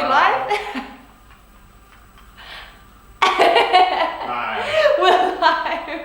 we live? We're live.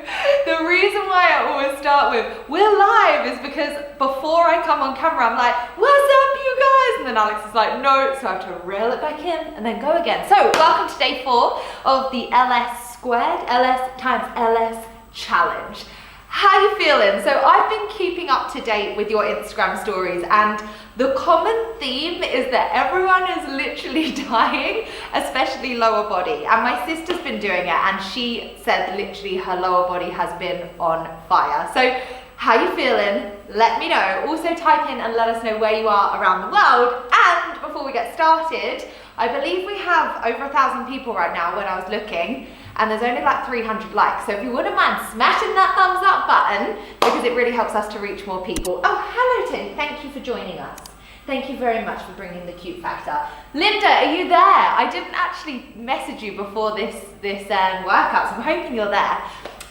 The reason why I always start with we're live is because before I come on camera I'm like, what's up you guys? And then Alex is like, no, so I have to reel it back in and then go again. So welcome to day 4 of the LS squared, LS times LS challenge. How you feeling? So I've been keeping up to date with your Instagram stories, and the common theme is that everyone is literally dying, especially lower body. And my sister's been doing it, and she said literally her lower body has been on fire. So how you feeling? Let me know. Also type in and let us know where you are around the world. And before we get started, I believe we have over 1,000 people right now when I was looking, and there's only like 300 likes. So if you wouldn't mind smashing that thumbs up button, because it really helps us to reach more people. Oh, hello Tim, thank you for joining us. Thank you very much for bringing the cute factor. Linda, are you there? I didn't actually message you before this workout, so I'm hoping you're there.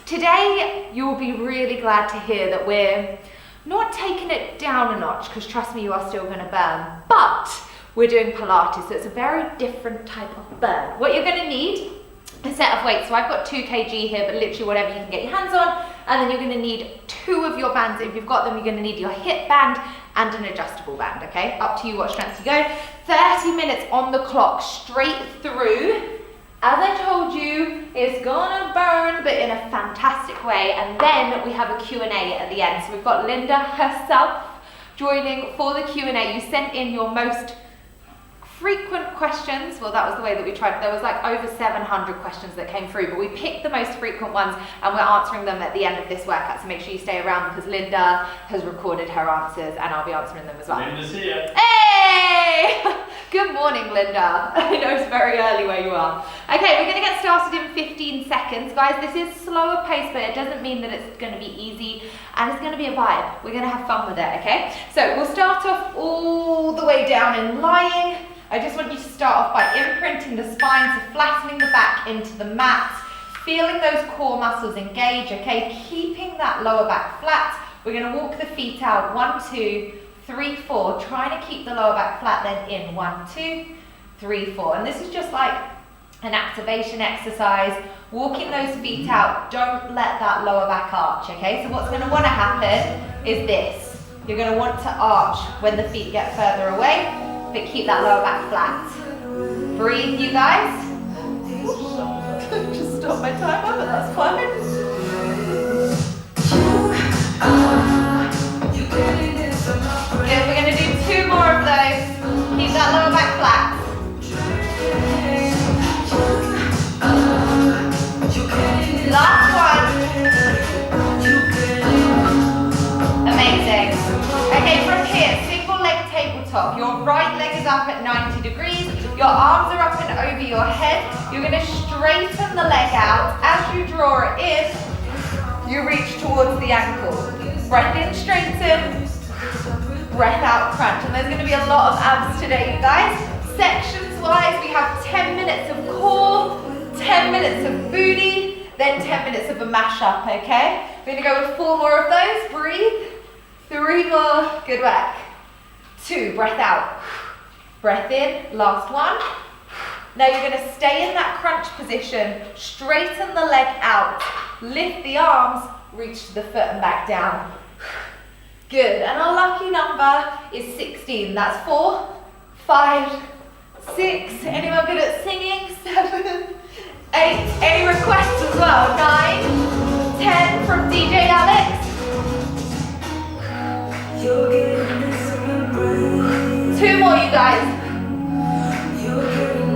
Today, you'll be really glad to hear that we're not taking it down a notch, because trust me, you are still gonna burn, but we're doing Pilates, so it's a very different type of burn. What you're gonna need, a set of weights. So I've got 2 kg here, but literally whatever you can get your hands on. And then you're gonna need 2 of your bands. If you've got them, you're gonna need your hip band and an adjustable band, okay? Up to you what strength you go. 30 minutes on the clock, straight through. As I told you, it's gonna burn, but in a fantastic way. And then we have a Q&A at the end. So we've got Linda herself joining for the Q&A. You sent in your most frequent questions. Well, that was the way that we tried. There was like over 700 questions that came through, but we picked the most frequent ones and we're answering them at the end of this workout. So make sure you stay around, because Linda has recorded her answers and I'll be answering them as well. Linda's here. Hey! Good morning, Linda. I know it's very early where you are. Okay, we're gonna get started in 15 seconds. Guys, this is slower pace, but it doesn't mean that it's gonna be easy, and it's gonna be a vibe. We're gonna have fun with it, okay? So we'll start off all the way down in lying. I just want you to start off by imprinting the spine, so flattening the back into the mat, feeling those core muscles engage, okay? Keeping that lower back flat. We're gonna walk the feet out, 1, 2, 3, 4, trying to keep the lower back flat, then in, 1, 2, 3, 4. And this is just like an activation exercise, walking those feet out. Don't let that lower back arch, okay? So what's gonna wanna happen is this. You're gonna want to arch when the feet get further away, but keep that lower back flat. Breathe, you guys. Just stop my timer, but that's fine. Good, we're gonna do 2 more of those. Keep that lower back flat. Last one. Amazing. Okay, from here, single leg tabletop. Your right leg is up at 90 degrees. Your arms are up and over your head. You're going to straighten the leg out. As you draw it in, you reach towards the ankle. Breath in, straighten. Breath out, crunch. And there's going to be a lot of abs today, you guys. Sections wise, we have 10 minutes of core, 10 minutes of booty, then 10 minutes of a mash-up, okay? We're going to go with 4 more of those. Breathe. 3 more. Good work. 2, breath out. Breath in, last one. Now you're going to stay in that crunch position, straighten the leg out, lift the arms, reach to the foot and back down. Good, and our lucky number is 16. That's 4, 5, 6. Anyone good at singing? 7, 8. Any requests as well? 9, 10 from DJ Alex. 2 more, you guys.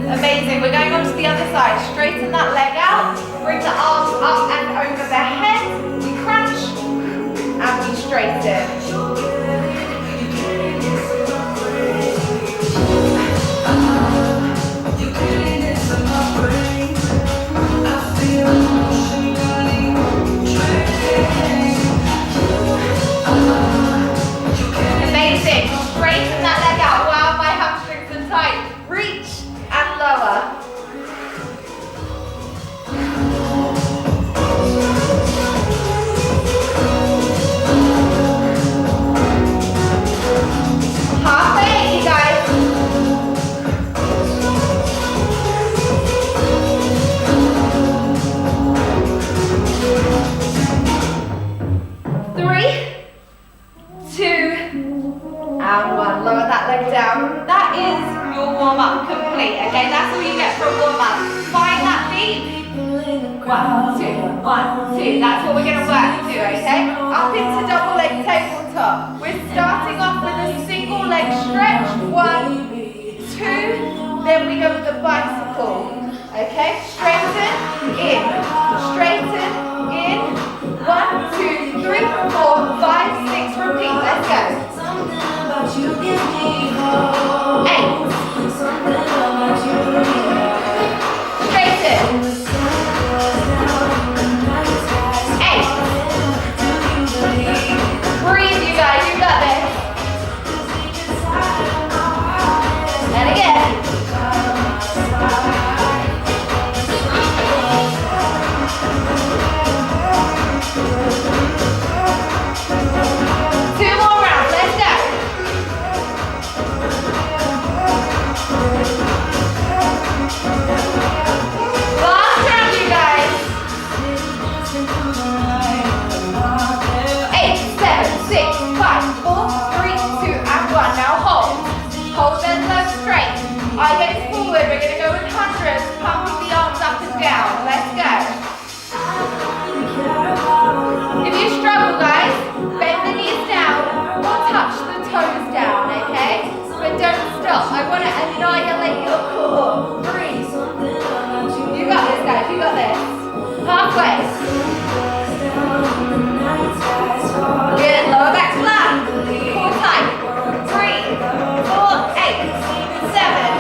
Amazing. We're going on to the other side. Straighten that leg out. Bring the arms up and over the head. We crunch and we straighten. Amazing. Straighten that leg out. Wow, my hamstrings are tight. Reach and lower. warm up complete, okay? That's all you get for a warm up. Find that beat. 1, 2, 1, 2. That's what we're going to work to, okay? Up into double leg tabletop. We're starting off with a single leg stretch. 1, 2. Then we go with the bicycle. Okay? Straighten, in. Straighten, in. 1, 2, 3, 4, 5, 6. Repeat. Let's go. 8. Straighten. 8. Breathe, you guys. You got this. And again. 2 more rounds. Let's go. Last round, you guys. 8, 7, 6, 5, 4, 3, 2, and 1. Now hold. Hold those legs straight. Eye gaze forward. We're going to go with hundreds. Pumping the arms up and down. Let's go. If you struggle, guys, bend the knees down or touch the toes down, okay? But don't stop. I want to annihilate your core. Breathe. You got this, guys. You got this. Halfway. Good. Lower back flat. Core tight. 3, 4, 8, 7,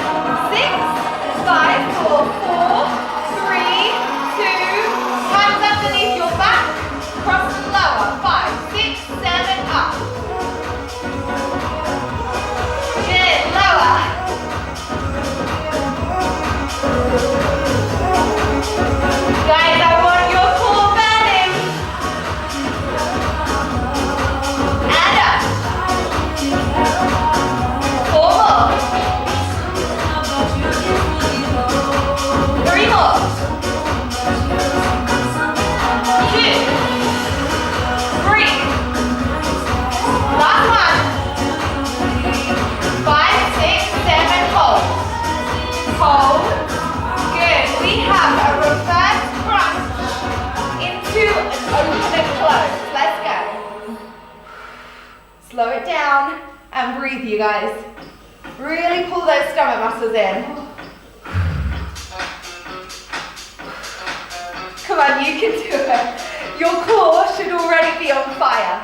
6, 5, 4, 4, 3, 2. Hands underneath your back. Cross lower. 5, 6, 7, up. Good. Lower. Guys, I want your core burning. And up. 4 more. 3 more. 2. Breathe. Last one. 5, 6, 7, hold. Hold. Good. We have a reverse crunch into an open and close. Let's go. Slow it down and breathe, you guys. Really pull those stomach muscles in. Come on, you can do it. Your core should already be on fire.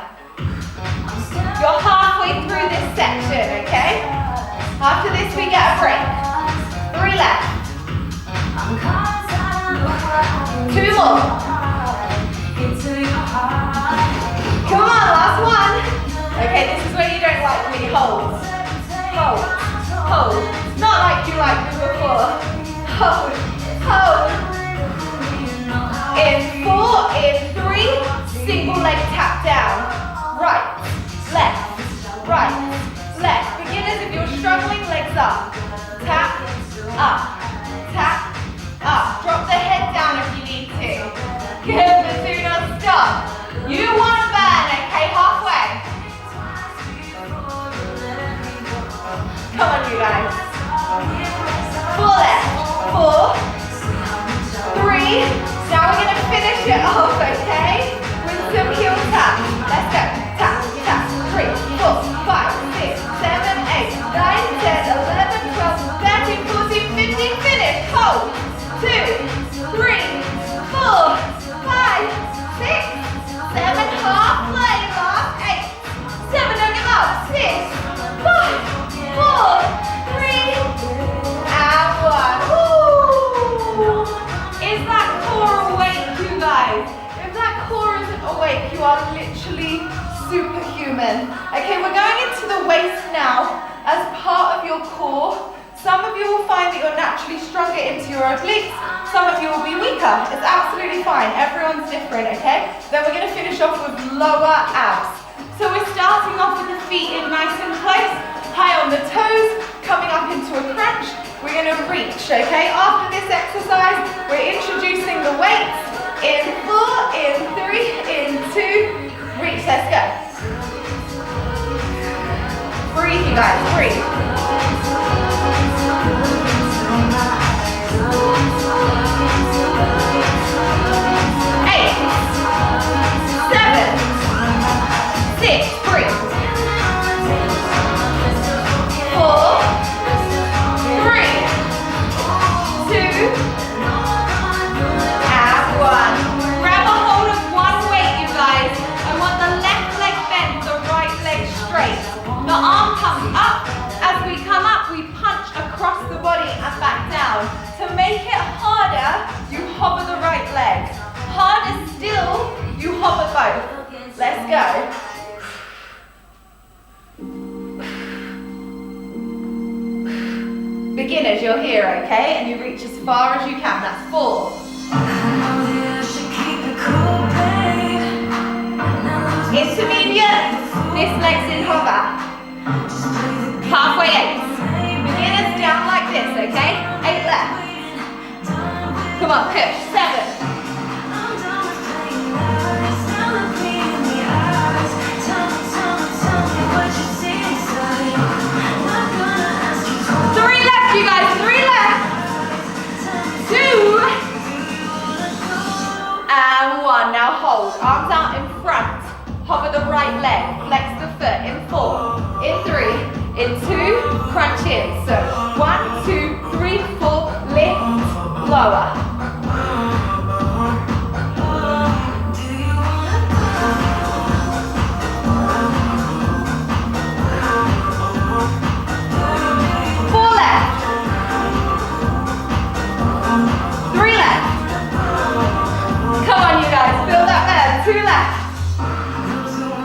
You're halfway through this section, okay? After this, we get a break. 3 left. 2 more. Come on, last one. Okay, this is where you don't like me. Hold. Hold. Hold. Not like you liked me before. Hold. Hold. In 4, in 3, single leg tap down. Right, left, right, left. Beginners, if you're struggling, legs up. Tap, up, tap, up. Drop the head down if you need to. Good, but do not stop. You want to burn, okay, halfway. Come on, you guys. 4 left, 4, 3. Now we're going to finish it off, okay? With some heel taps. Let's go. Tap, tap. 3, 4, 5, 6, 7, 8, 9, 10, 11, 12, 13, 14, 15. Finish. Hold. 2, 3, 4, 5, 6, 7. Halfway. Last 8, 7. Don't give up. 6, 5, 4, 3, and 1. Ooh. Is that core awake, you guys? If that core isn't awake, you are literally superhuman. Okay, we're going into the waist now as part of your core. Some of you will find that you're naturally stronger into your obliques. Some of you will be weaker. It's absolutely fine. Everyone's different, okay? Then we're going to finish off with lower abs. So we're starting off with the feet in nice and close, high on the toes, coming up into a crunch. We're going to reach, okay? After this exercise, we're introducing the weights in 4, in 3, in 2, reach. Let's go. Breathe, you guys, breathe. Beginners, you're here, okay? And you reach as far as you can. That's 4. Intermediate, this leg's in hover. Halfway 8. Beginners down like this, okay? 8 left. Come on, push. 7. 3 left, you guys. 3 left. 2. And 1. Now hold. Arms out in front. Hover the right leg. Flex the foot. In 4. In 3. In 2. Crunch in. So 1, 2, 3, 4. Lift. Lower.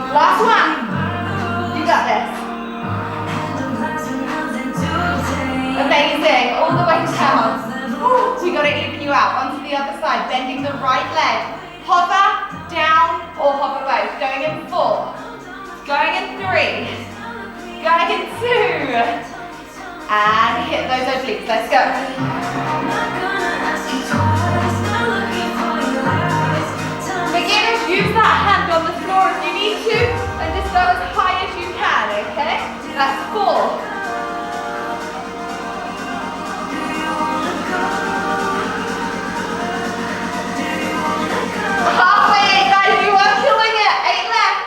Last one. You got this. Amazing. All the way down. We got to even you out. Onto the other side. Bending the right leg. Hover down or hover both. Going in 4. Going in 3. Going in 2. And hit those obliques. Let's go. Beginners, use that hand on the floor if you need to, and just go as high as you can, okay? That's 4. Halfway, guys, you are killing it. 8 left.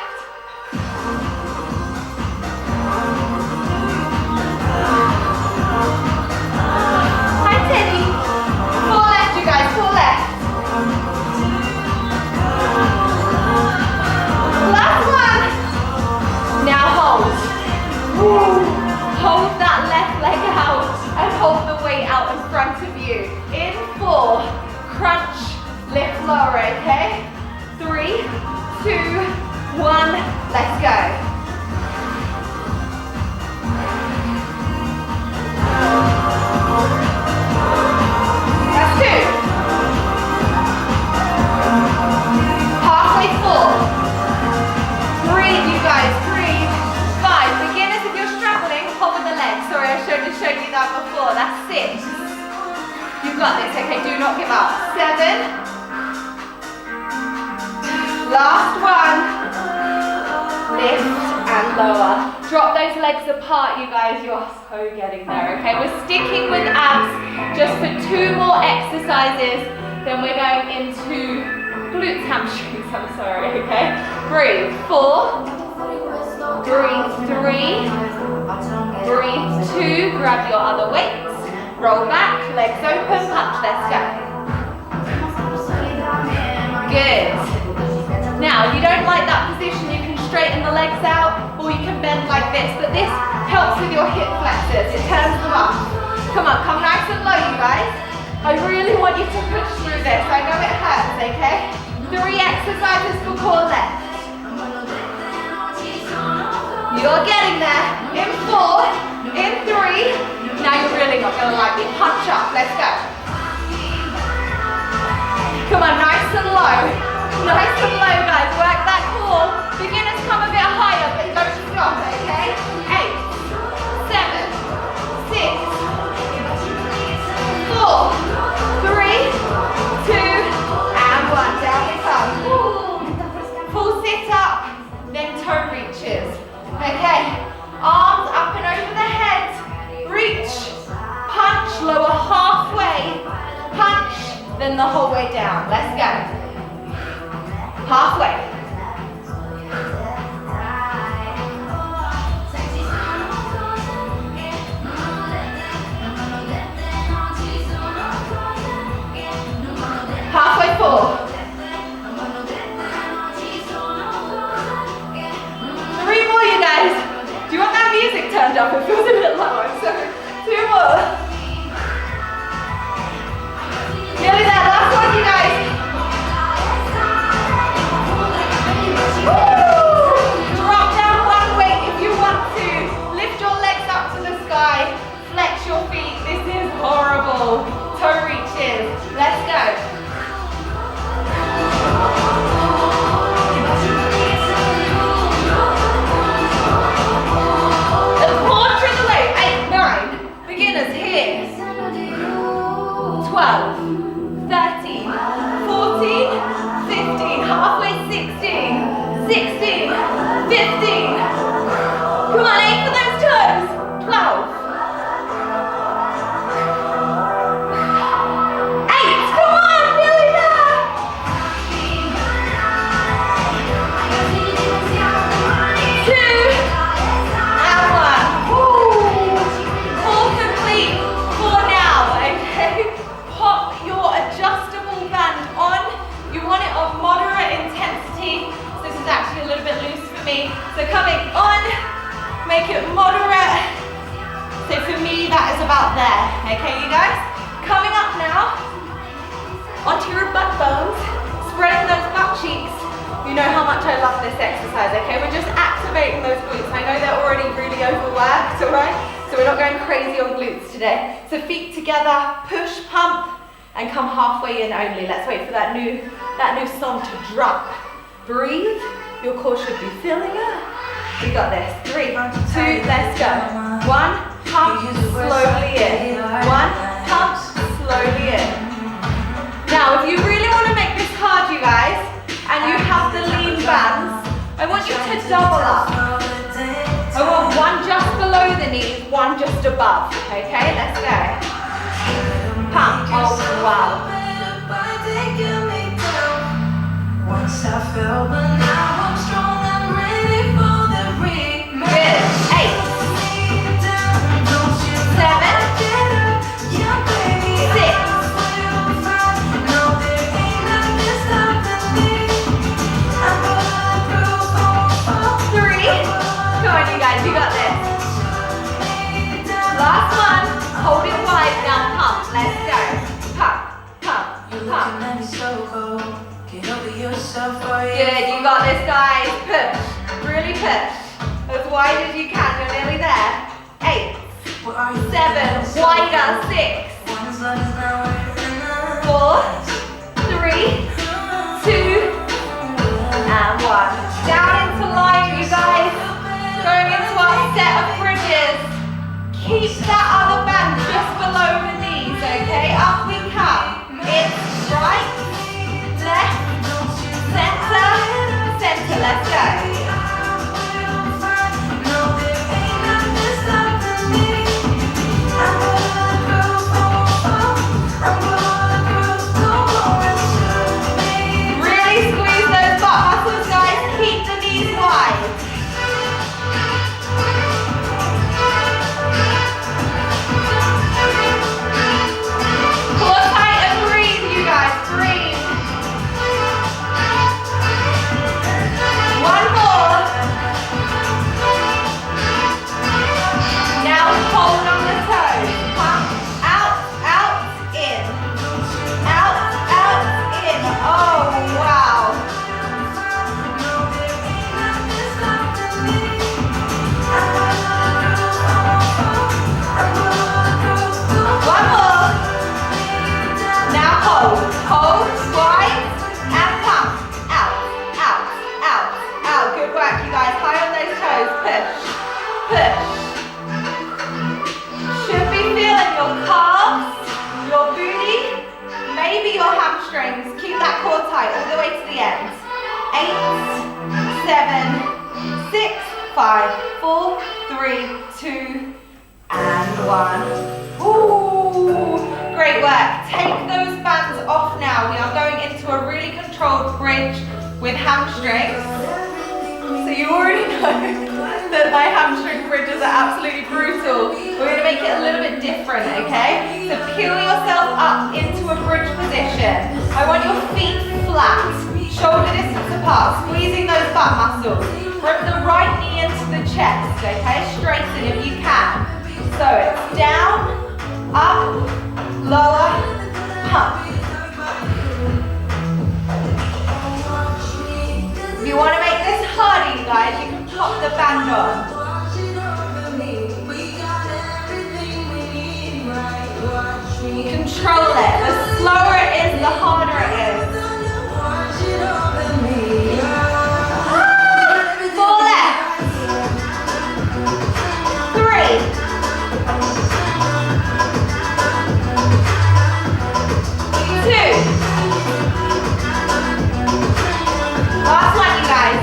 Hi, Teddy. 4 left, you guys, 4 left. Last one. Now hold. Hold that left leg out and hold the weight out in front of you. In 4. Crunch. Lift lower, okay? 3, 2, 1. Let's go. That's 2. Halfway 4. Breathe, you guys, breathe. 5. Beginners, if you're struggling, hover the legs. Sorry, I should have shown you that before. That's 6. You've got this, okay? Do not give up. 7. Last one. Lift and lower. Drop those legs apart, you guys. You're so getting there, okay? We're sticking with abs just for 2 more exercises. Then we're going into glute hamstrings, I'm sorry, okay? Breathe. 4. Breathe. 3. Breathe. 2. Grab your other weights. Roll back. Legs open. Punch. Let's go. Good. Now, if you don't like that position, you can straighten the legs out, or you can bend like this. But this helps with your hip flexors. It turns them up. Come on, come nice and low, you guys. I really want you to push through this. I know it hurts, okay? 3 exercises for core left. You're getting there. In 4, in 3. Now you're really not gonna like me. Punch up, let's go. Come on, nice and low. Nice and low, guys. Work that core. Beginners come a bit higher, but don't stop, okay? 8, 7, 6, 4, 3, 2, and 1. Down we come. Full sit up, then toe reaches. Okay, arms up and over the head. Reach, punch, lower halfway. Punch, then the whole way down. Let's go. Halfway. Halfway 4. 3 more, you guys. Do you want that music turned up? It feels a bit lower. So 2 more. Nearly there. Last one, you guys. beautiful. Toe reaches. Let's go. A quarter of the way. 8, 9. Beginners here. 12, 13, 14, 15. Halfway 16, 16, 15. Come on, aim for those toes. 12. 8, come on, nearly there. 2, and 1. Woo. All complete for now, okay? Pop your adjustable band on. You want it of moderate intensity. This is actually a little bit loose for me. So coming on, make it moderate. So for me, that is about there. Okay, you guys? Coming up now, onto your butt bones, spreading those butt cheeks. You know how much I love this exercise, okay? We're just activating those glutes. I know they're already really overworked, all right? So we're not going crazy on glutes today. So feet together, push, pump, and come halfway in only. Let's wait for that new song to drop. Breathe. Your core should be filling up. We got this. 3, 2, let's go. 1, pump slowly in. 1, pump slowly in. Now, if you really want to make this hard, you guys, and you have the lean bands, I want you to double up. I want one just below the knees, one just above. Okay, let's go. Pump. Oh, wow. Once I fell, but now I'm strong. I'm ready for the ring. Good. 8, 7, 6. You guys, you got this. Last one. Hold it wide. Now pump. Let's go. Pump, pump, pump. Good. You got this, guys. Push. Really push. As wide as you can. You're nearly there. 8, 7. Wider. 6, 4, 3, 2, and 1. Down into line, you guys. Going into our set of bridges. Keep that other band just below the knees, okay? Up we come. It's right, left, center, center. Let's go. Really squeeze those butt muscles, guys. Keep the knees wide. Maybe your hamstrings. Keep that core tight all the way to the end. 8, 7, 6, 5, 4, 3, 2, and 1. Ooh, great work. Take those bands off now. We are going into a really controlled bridge with hamstrings. So you already know that my hamstring bridges are absolutely brutal. We're going to make it a little bit different, okay? So peel yourself up into a bridge position. I want your feet flat, shoulder distance apart, squeezing those butt muscles. Bring the right knee into the chest, okay? Straighten if you can. So it's down, up, lower, pump. If you want to make this harder, you guys, you can pop the band on. Control it. The slower it is, the harder it is. 4 left. 3. 2. Last one, you guys.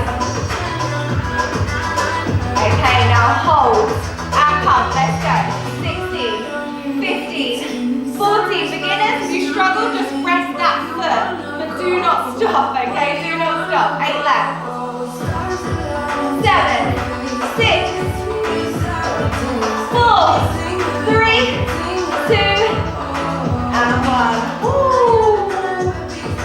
Okay, now hold and pump. Let's go. 16, 15, 14. Beginners, if you struggle, just rest that foot. But do not stop, okay? Do not stop. 8 left. 7, 6, 4, 3, 2, and 1. Ooh.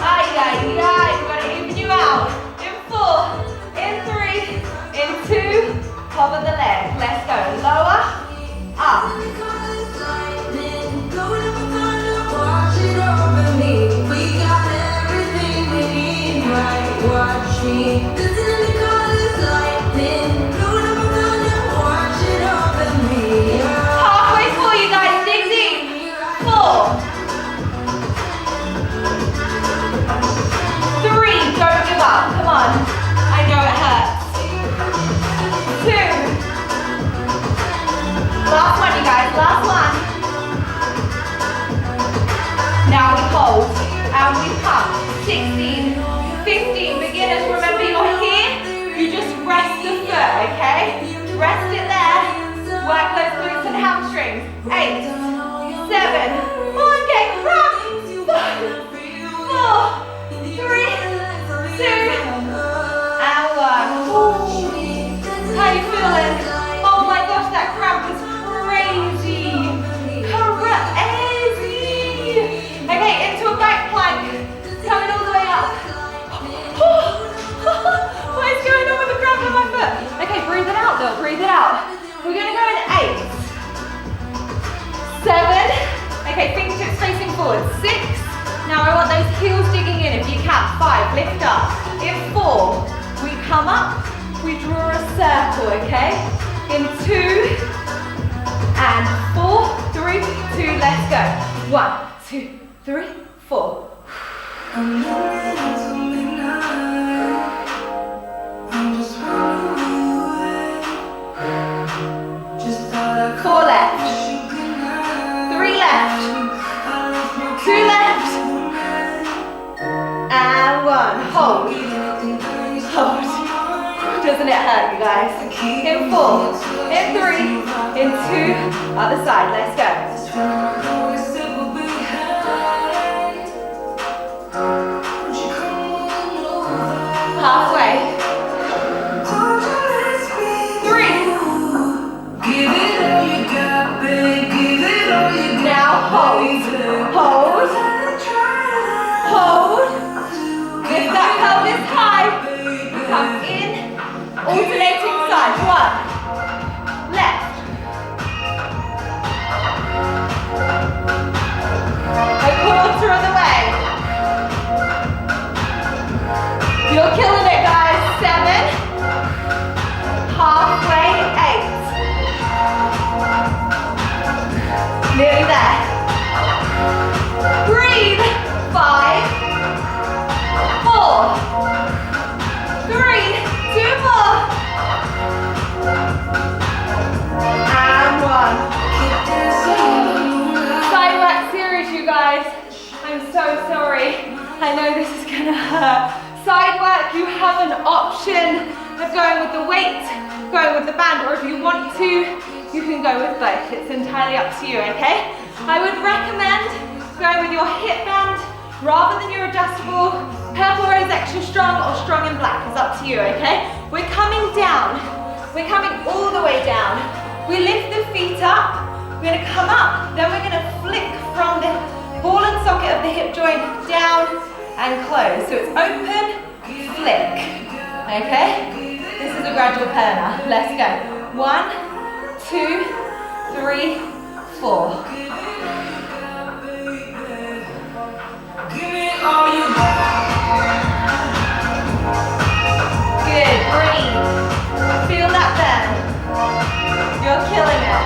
Ay, ay, ay. We've got to even you out. In 4, in 3, in 2. Cover the leg. Let's go. Lower, up. Halfway for you guys. Dig deep. 4, 3. Don't give up. Come on. I know it hurts. 2. Last one, you guys. Last one. Now we hold and we pump. 16, 15. Beginners, remember you're here. You just rest the foot, okay? Rest it there. Work those glutes and hamstrings. 8, 7. Oh, I'm getting cramp. 5, 4, 3, 2, and 1. Ooh. How you feeling? Oh my gosh, that cramp is crazy. Crazy. Okay, into a back plank. Coming all the way up. What is going on with the cramp on my foot? Okay, breathe it out though, breathe it out. We're gonna go in 8, 7. Okay, fingertips facing forward. 6. Now I want those heels digging in if you can. 5, lift up. In 4, we come up, we draw a circle, okay? In 2, and 4, 3, 2, let's go. 1, 2, 3, 4. I'm running into midnight. I'm just running away. Just thought I'd 4 left. 3 left. 2 left. And 1. Hold. Hold. Doesn't it hurt, you guys? In 4, in 3, in 2, other side. Let's go. Halfway. 3. Now hold. Hold. Hold. Lift that pelvis high. Come in. Alternating side. 1. Left. A quarter of the way. You're killing it, guys. 7. Halfway. 8. Nearly there. Breathe. 5, 4, 3, 2 more. And 1. Side work series, you guys. I'm so sorry. I know this is gonna hurt. Side work, you have an option of going with the weight, going with the band, or if you want to, you can go with both. It's entirely up to you, okay? I would recommend going with your hip band rather than your adjustable. Purple rose extra strong or strong in black is up to you, okay? We're coming down. We're coming all the way down. We lift the feet up. We're gonna come up. Then we're gonna flick from the ball and socket of the hip joint down and close. So it's open, flick, okay? This is a gradual perna. Let's go. 1, 2, 3, 4. Good, breathe. Feel that bend. You're killing it.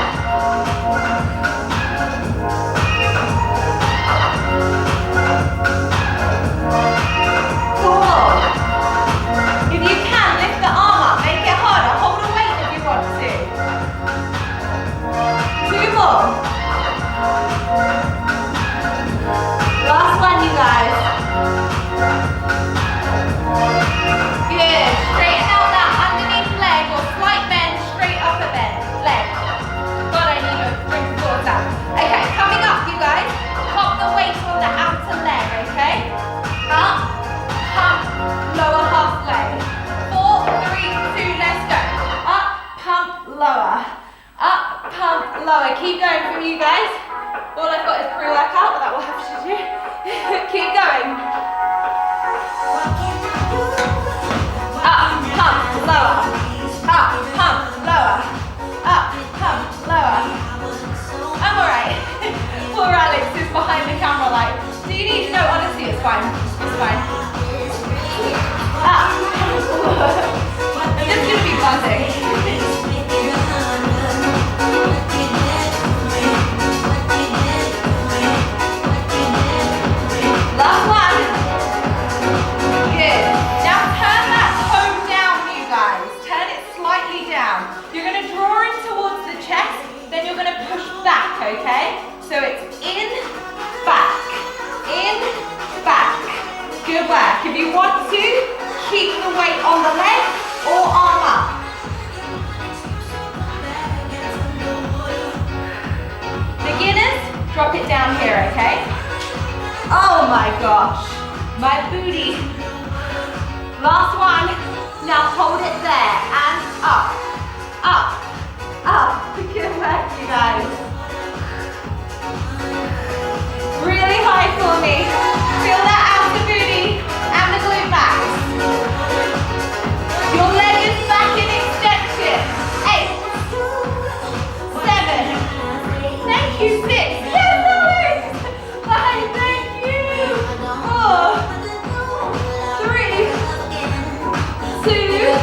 need, no, honestly, it's fine. It's fine. Ah. I'm just going to be buzzing. Last one. Good. Now turn that toe down, you guys. Turn it slightly down. You're going to draw in towards the chest, then you're going to push back, okay? So it's in, back, good work. If you want to, keep the weight on the leg or arm up. Beginners, drop it down here, okay? Oh my gosh, my booty. Last one. Now hold it there and up, up, up. Good work, you guys. Really high for me. Feel that outer booty and the glute max. Your leg is back in extension. 8, 7, thank you, 6. Yes, Alex. 5, thank you. 4, 3, 2.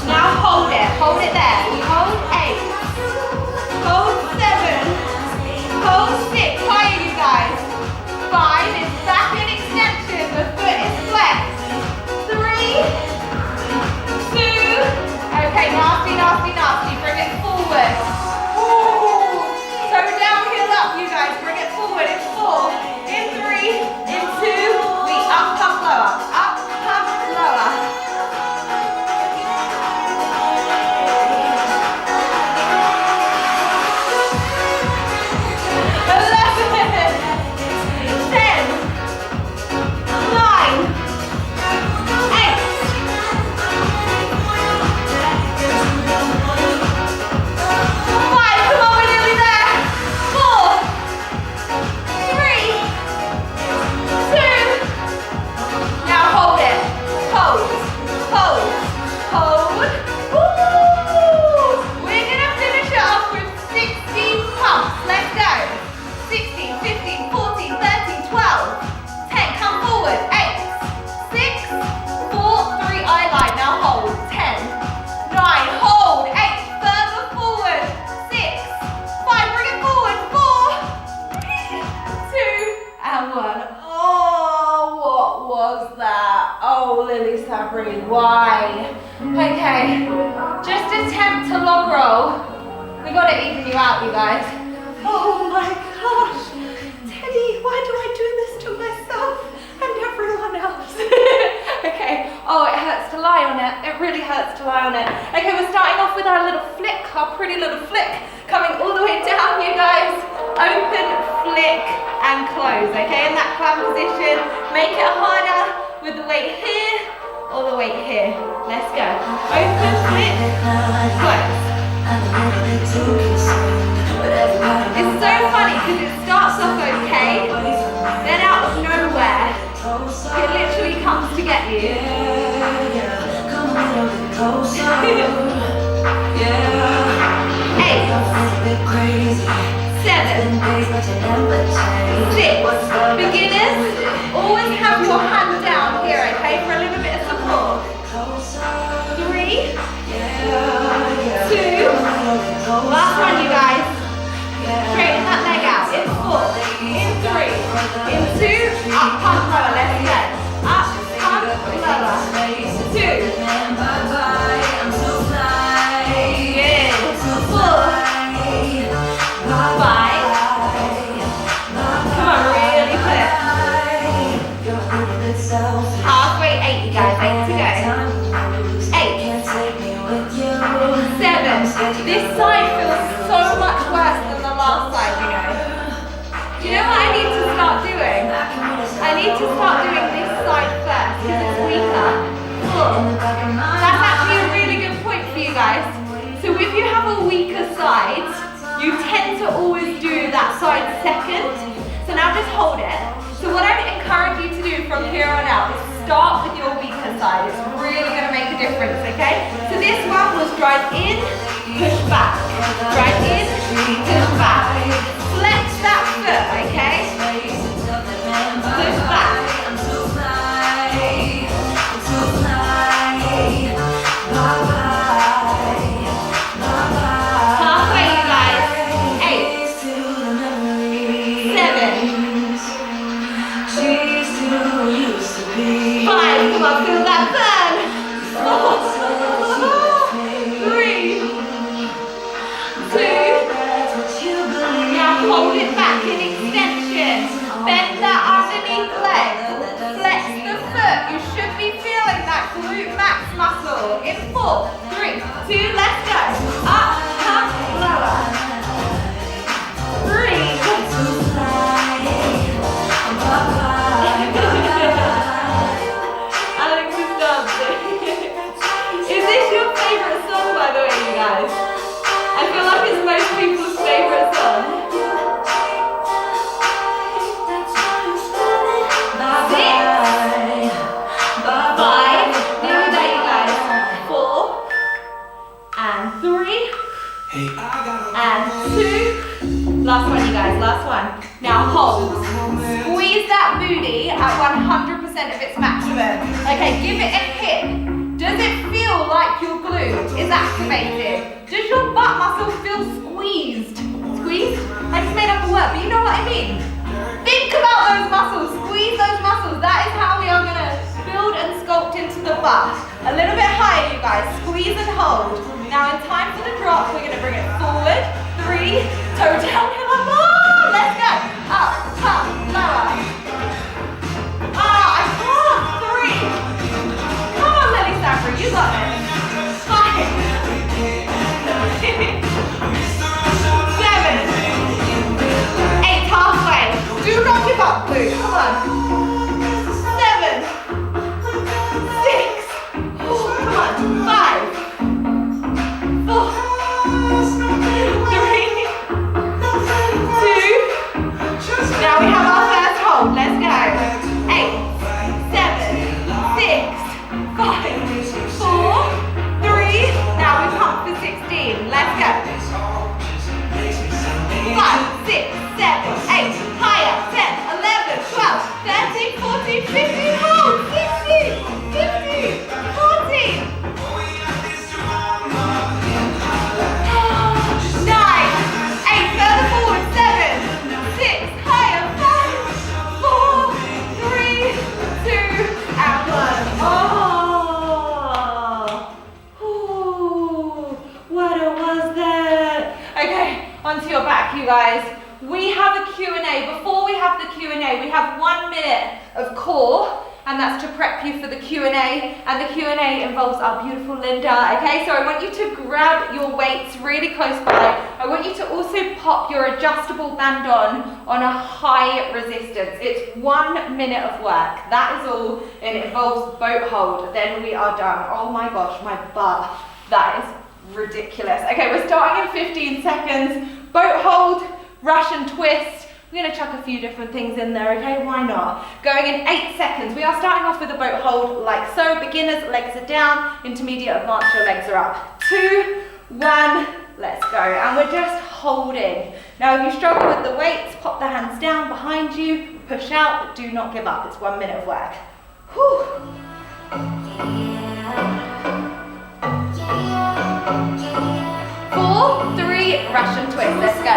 Now hold it there. Hold 8, hold 7, hold 6. Higher, you guys. 5 is back in extension. The foot is flexed. 3, 2. Okay, nasty, nasty, nasty. Bring it forward. Ooh. Toe down, heel up, you guys. Bring it forward in 4, in 3, in 2. We up, pump, lower. Up, pump, lower. 1. Oh, what was that? Oh, Lilly Sabri, why? Okay, just attempt to log roll. We got to even you out, you guys. Oh my gosh, Teddy, why do I do this to myself and everyone else? Okay, oh, it hurts to lie on it. It really hurts to lie on it. Okay, we're starting off with our little flick, our pretty little flick, coming all the way down, you guys. Open, flick, and close, okay? In that clam position, make it harder with the weight here or the weight here. Let's go. Open, flick, close. It's so funny because it starts off okay, then out of nowhere, it literally comes to get you. 8, 7, 6. Beginners, always have your hand down here, okay, for a little bit of support. 3, 2. Last one, you guys. Straighten that leg out. In 4, in 3, in 2. Up, pump, lower. Let's go. Up, pump, lower. 2. Good. 4, 5. Come on, really put it. Halfway, 8, you guys. 8 to go. 8, 7. This side feels so much worse than the last side, you know. Do you know what I need to start doing? I need to start doing this side first because it's weaker. That's actually a really good point for you guys. So if you have a weaker side, you tend to always do that side second. So now just hold it. So what I encourage you to do from here on out is start with your weaker side. It's really going to make a difference, okay? So this one was drive in, push back. Drive in, push back. Flex that foot, okay? 5, come on, feel that burn. 4, 3, 2, now hold it back in extension. Bend that underneath leg. Flex the foot. You should be feeling that glute max muscle. In 4, 3, 2, let's go. Up, up, lower. 3. Alex is dancing. Is this your favorite song, by the way, you guys? I feel like it's most people's favorite song. 6, 5, nearly there, you guys. 4, and 3, and 2. Last one, you guys, last one. Now hold. Squeeze that booty at 100% of its maximum. Okay, give it a hit. Does it feel like your glute is activated? Does your butt muscle feel squeezed? Squeezed? I just made up a word, but you know what I mean. Think about those muscles, squeeze those muscles. That is how we are gonna build and sculpt into the butt. A little bit higher, you guys, squeeze and hold. Now in time for the drop, we're gonna bring it forward. 3, toe down, hill up, oh, let's go. Up, up, lower. I can't. 3. Come on, Lilly Sabri, you got it. 5. 7. 8, halfway. Do not give up, glute. Come on. 7. 6. Oh, come on. 5. 4. 3. 2. Now we have our first hold. Let's go. 8, 7, 6, 5, 4, 3. Now we pump for 16. Let's go. 5, 6, 7, 8. Higher. 10, 11, 12, 13, 14, 15. Hold. 16, 15, 14. 9, 8. Further forward. 7, 6. Higher. 5, 4, 3, 2, and 1. Oh. Ooh, what was that? Okay, onto your back, you guys. We have a Q&A. Before we have the Q&A, we have 1 minute of core, and that's to prep you for the Q&A, and the Q&A involves our beautiful Linda, okay? So I want you to grab your weights really close by. I want you to also pop your adjustable band on a high resistance. It's 1 minute of work. That is all, and it involves boat hold. Then we are done. Oh my gosh, my butt. That is ridiculous. Okay, we're starting in 15 seconds. Boat hold, Russian twist. We're going to chuck a few different things in there, okay? Why not? Going in 8 seconds. We are starting off with a boat hold like so. Beginners, legs are down. Intermediate, advanced, your legs are up. 2, 1, let's go. And we're just holding. Now, if you struggle with the weights, pop the hands down behind you. Push out, but do not give up. It's 1 minute of work. Whew. 4, 3, Russian twist. Let's go.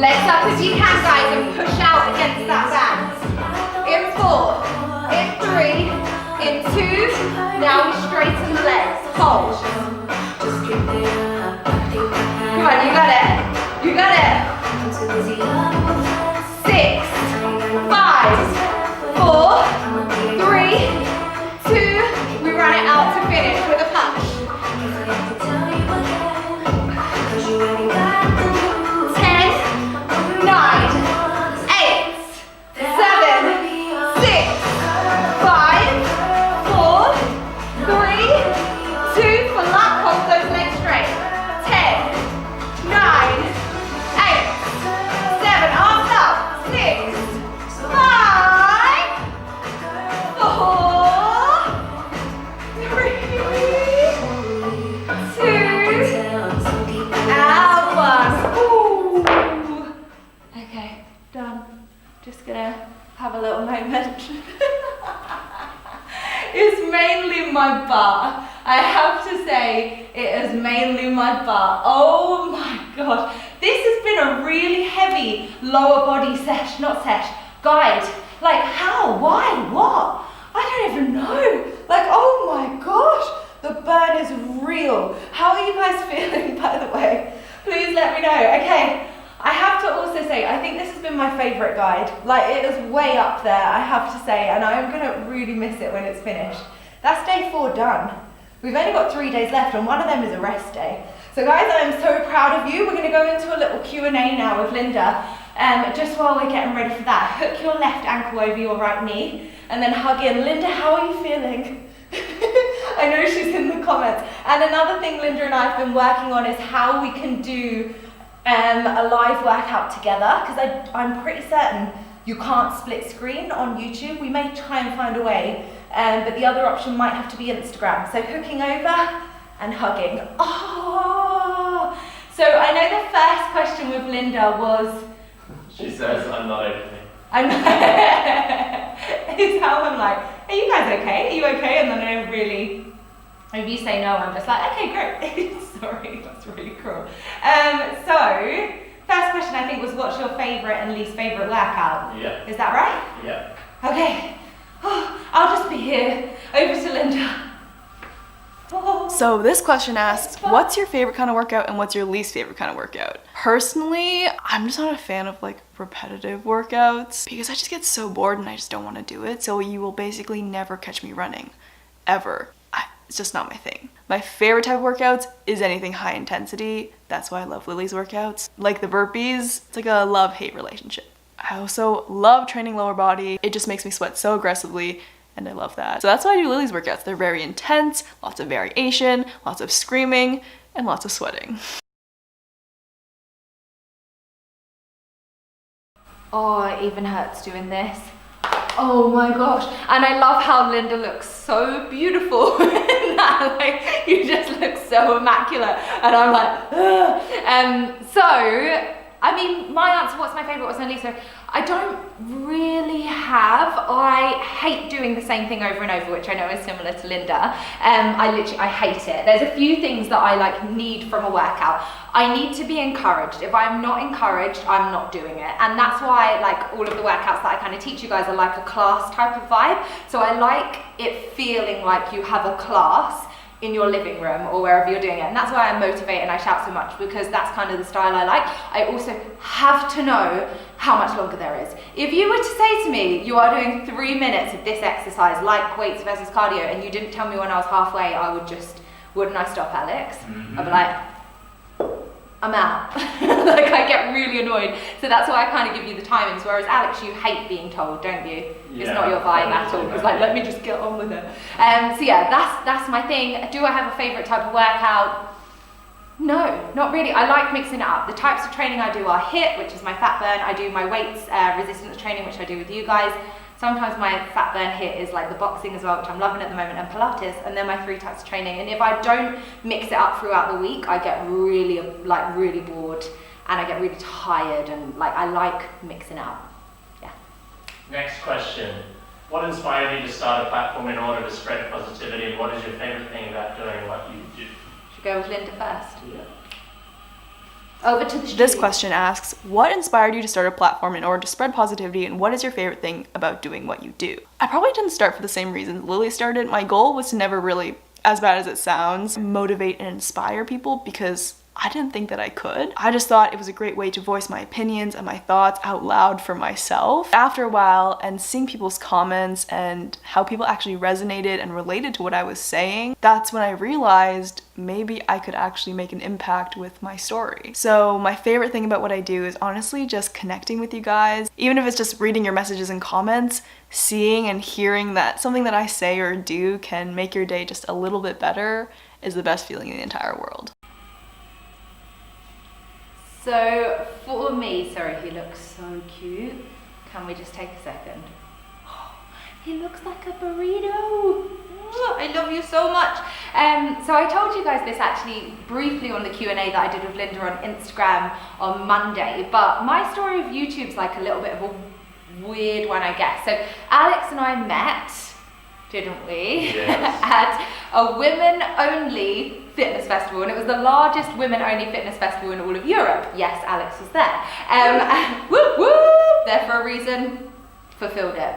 Legs up as you can, guys, and push out against that band. In 4, in 3, in 2. Now we straighten the legs. Hold. Come on, you got it. You got it. 6, 5, 4, 3, 2. We run it out to finish with a punch. 10, 9, 8, 7, 6, 5, 4, 3, 2. For luck, hold those legs straight. 10, 9, 8, 7. Arms up. 6, 5, 4, 3, 2, and 1. Ooh. Okay, done. Just gonna have a little moment. It's mainly my butt. I have to say, it has mainly my butt. Oh my gosh. This has been a really heavy lower body guide. Like how, why, what? I don't even know. Like, oh my gosh, the burn is real. How are you guys feeling, by the way? Please let me know. Okay, I have to also say, I think this has been my favorite guide. Like, it is way up there, I have to say, and I'm gonna really miss it when it's finished. That's day 4 done. We've only got 3 days left, and one of them is a rest day. So guys, I'm so proud of you. We're gonna go into a little Q&A now with Linda, just while we're getting ready for that. Hook your left ankle over your right knee, and then hug in. Linda, how are you feeling? I know she's in the comments. And another thing Linda and I have been working on is how we can do a live workout together, because I'm pretty certain you can't split screen on YouTube. We may try and find a way, but the other option might have to be Instagram. So hooking over and hugging. Oh! So I know the first question with Linda was... She says, I'm not okay. It's how I'm like, are you guys okay? Are you okay? And then I don't really... If you say no, I'm just like, okay, great. Sorry, that's really cruel. So, first question I think was, what's your favourite and least favourite workout? Yeah. Is that right? Yeah. Okay. Oh, I'll just be here. Over to Linda. Oh. So this question asks, what's your favorite kind of workout and what's your least favorite kind of workout? Personally, I'm just not a fan of like repetitive workouts because I just get so bored and I just don't want to do it. So you will basically never catch me running, ever. It's just not my thing. My favorite type of workouts is anything high intensity. That's why I love Lilly's workouts. Like the burpees, it's like a love-hate relationship. I also love training lower body. It just makes me sweat so aggressively, and I love that. So that's why I do Lilly's workouts. They're very intense, lots of variation, lots of screaming, and lots of sweating. Oh, it even hurts doing this. Oh my gosh. And I love how Linda looks so beautiful in that. Like, you just look so immaculate. And I'm like, ugh. So, I mean, my answer, what's my favorite, what's my least favorite? I don't really have. I hate doing the same thing over and over, which I know is similar to Linda. I hate it. There's a few things that I like need from a workout. I need to be encouraged. If I'm not encouraged, I'm not doing it. And that's why like all of the workouts that I kind of teach you guys are like a class type of vibe. So I like it feeling like you have a class in your living room or wherever you're doing it. And that's why I motivate and I shout so much, because that's kind of the style I like. I also have to know how much longer there is. If you were to say to me, you are doing 3 minutes of this exercise, like weights versus cardio, and you didn't tell me when I was halfway, I would just, wouldn't I stop, Alex? Mm-hmm. I'd be like, I'm out. Like, I get really annoyed. So that's why I kind of give you the timings. Whereas Alex, you hate being told, don't you? Yeah, it's not your vibe at all. It's like, let me just get on with it. So yeah, that's my thing. Do I have a favorite type of workout? No, not really. I like mixing it up. The types of training I do are HIIT, which is my fat burn. I do my weights resistance training, which I do with you guys. Sometimes my fat burn HIIT is like the boxing as well, which I'm loving at the moment, and Pilates, and then my 3 types of training. And if I don't mix it up throughout the week, I get really bored and I get really tired, and like I like mixing it up. Yeah. Next question. What inspired you to start a platform in order to spread positivity, and what is your favorite thing about doing what you do? Should we go with Linda first? Yeah. Over to the street. This question asks, what inspired you to start a platform in order to spread positivity, and what is your favorite thing about doing what you do? I probably didn't start for the same reasons Lilly started. My goal was to never really, as bad as it sounds, motivate and inspire people, because I didn't think that I could. I just thought it was a great way to voice my opinions and my thoughts out loud for myself. After a while, and seeing people's comments and how people actually resonated and related to what I was saying, that's when I realized maybe I could actually make an impact with my story. So my favorite thing about what I do is honestly just connecting with you guys. Even if it's just reading your messages and comments, seeing and hearing that something that I say or do can make your day just a little bit better is the best feeling in the entire world. So for me, sorry, he looks so cute. Can we just take a second? He looks like a burrito. I love you so much. So I told you guys this actually briefly on the Q&A that I did with Linda on Instagram on Monday, but my story of YouTube's like a little bit of a weird one, I guess. So Alex and I met didn't we? Yes. At a women-only fitness festival, and it was the largest women-only fitness festival in all of Europe. Yes, Alex was there. Whoop whoop! There for a reason. Fulfilled it.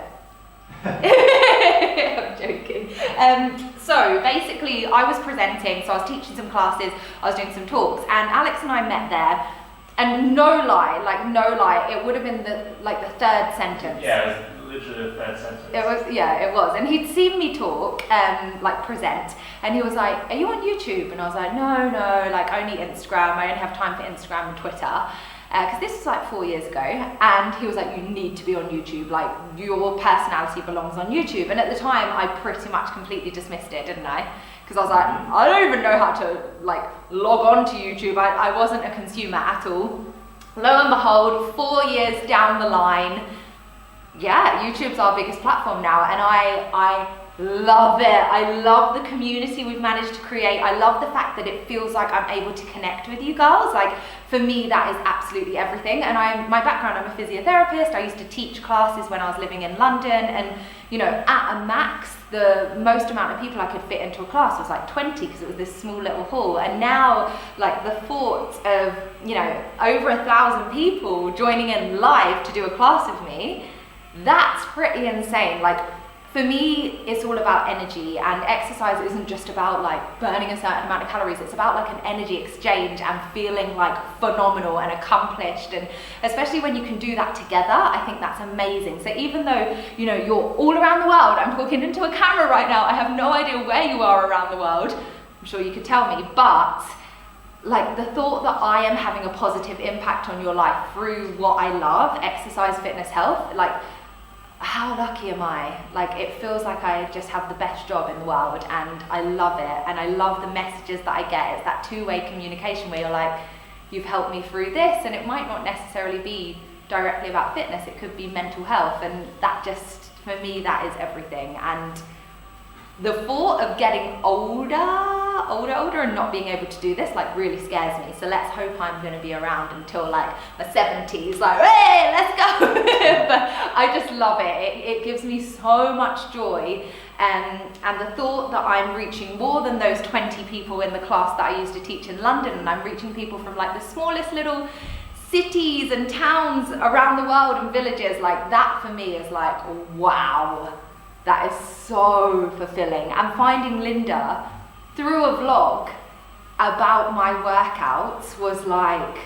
I'm joking. So basically, I was presenting, so I was teaching some classes, I was doing some talks, and Alex and I met there. And no lie, it would have been the third sentence. Yeah, it was literally the third sentence. It was. And he'd seen me talk, present, and he was like, "Are you on YouTube?" And I was like, No, like only Instagram. I only have time for Instagram and Twitter. Because this was like 4 years ago, and he was like, "You need to be on YouTube, like your personality belongs on YouTube." And at the time, I pretty much completely dismissed it, didn't I? Because I was like, I don't even know how to like log on to YouTube. I wasn't a consumer at all. Lo and behold, 4 years down the line, yeah, YouTube's our biggest platform now, and I love it. I love the community we've managed to create. I love the fact that it feels like I'm able to connect with you girls. Like, for me, that is absolutely everything. And my background, I'm a physiotherapist. I used to teach classes when I was living in London, and you know, at a max, the most amount of people I could fit into a class was like 20, because it was this small little hall. And now, like, the thought of, you know, over 1,000 people joining in live to do a class with me, that's pretty insane. Like, for me, it's all about energy, and exercise isn't just about like burning a certain amount of calories. It's about like an energy exchange and feeling like phenomenal and accomplished, and especially when you can do that together, I think that's amazing. So even though, you know, you're all around the world, I'm talking into a camera right now, I have no idea where you are around the world, I'm sure you could tell me, but like the thought that I am having a positive impact on your life through what I love, exercise, fitness, health, like, how lucky am I? Like, it feels like I just have the best job in the world, and I love it, and I love the messages that I get. It's that two-way communication where you're like, you've helped me through this, and it might not necessarily be directly about fitness, it could be mental health, and that just, for me, that is everything. And the thought of getting older and not being able to do this like really scares me. So let's hope I'm going to be around until like my 70s, like, hey, let's go. But I just love it. It gives me so much joy. And the thought that I'm reaching more than those 20 people in the class that I used to teach in London, and I'm reaching people from like the smallest little cities and towns around the world and villages, like that for me is like, wow. That is so fulfilling. And finding Linda through a vlog about my workouts was like,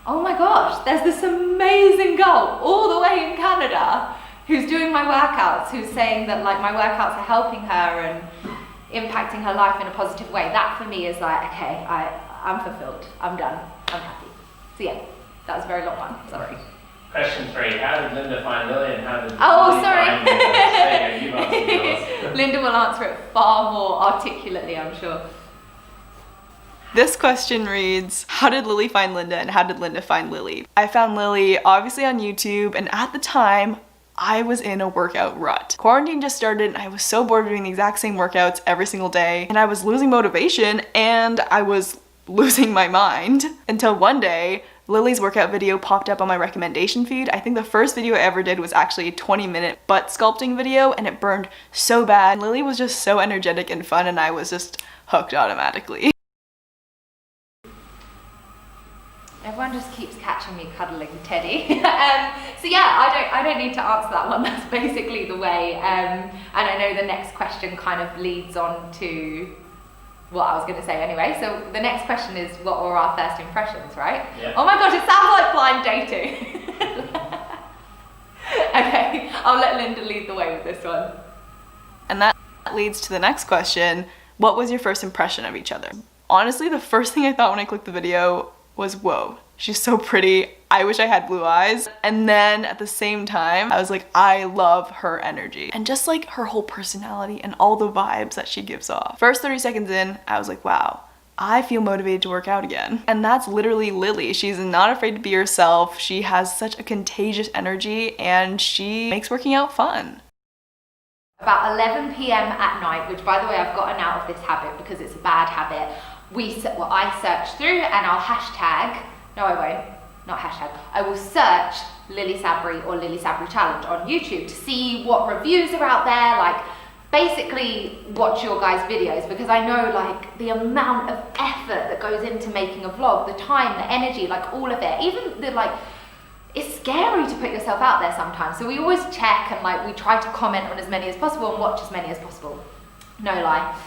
oh my gosh, there's this amazing girl all the way in Canada who's doing my workouts, who's saying that like my workouts are helping her and impacting her life in a positive way. That for me is like, okay, I'm fulfilled. I'm done. I'm happy. So yeah, that was a very long one. Sorry. Question 3, how did Linda find Lilly, and how did Oh, Lilly sorry. find Linda? You answered yours. Linda will answer it far more articulately, I'm sure. This question reads, how did Lilly find Linda, and how did Linda find Lilly? I found Lilly obviously on YouTube, and at the time, I was in a workout rut. Quarantine just started, and I was so bored of doing the exact same workouts every single day, and I was losing motivation, and I was losing my mind, until one day, Lily's workout video popped up on my recommendation feed. I think the first video I ever did was actually a 20-minute butt sculpting video, and it burned so bad. Lilly was just so energetic and fun, and I was just hooked automatically. Everyone just keeps catching me cuddling Teddy. So yeah, I don't need to answer that one. That's basically the way. And I know the next question kind of leads on to what I was going to say anyway. So the next question is, what were our first impressions, right? Yeah. Oh my gosh, it sounds like blind dating. Okay, I'll let Linda lead the way with this one. And that leads to the next question. What was your first impression of each other? Honestly, the first thing I thought when I clicked the video was, whoa, she's so pretty. I wish I had blue eyes. And then at the same time, I was like, I love her energy. And just like her whole personality and all the vibes that she gives off. First 30 seconds in, I was like, wow, I feel motivated to work out again. And that's literally Lilly. She's not afraid to be herself. She has such a contagious energy, and she makes working out fun. About 11 p.m. at night, which by the way, I've gotten out of this habit because it's a bad habit. I search through and I'll hashtag, no I won't, not hashtag, I will search Lilly Sabri or Lilly Sabri Challenge on YouTube to see what reviews are out there, like basically watch your guys' videos, because I know like the amount of effort that goes into making a vlog, the time, the energy, like all of it, even the like, it's scary to put yourself out there sometimes. So we always check and like we try to comment on as many as possible and watch as many as possible. No lie,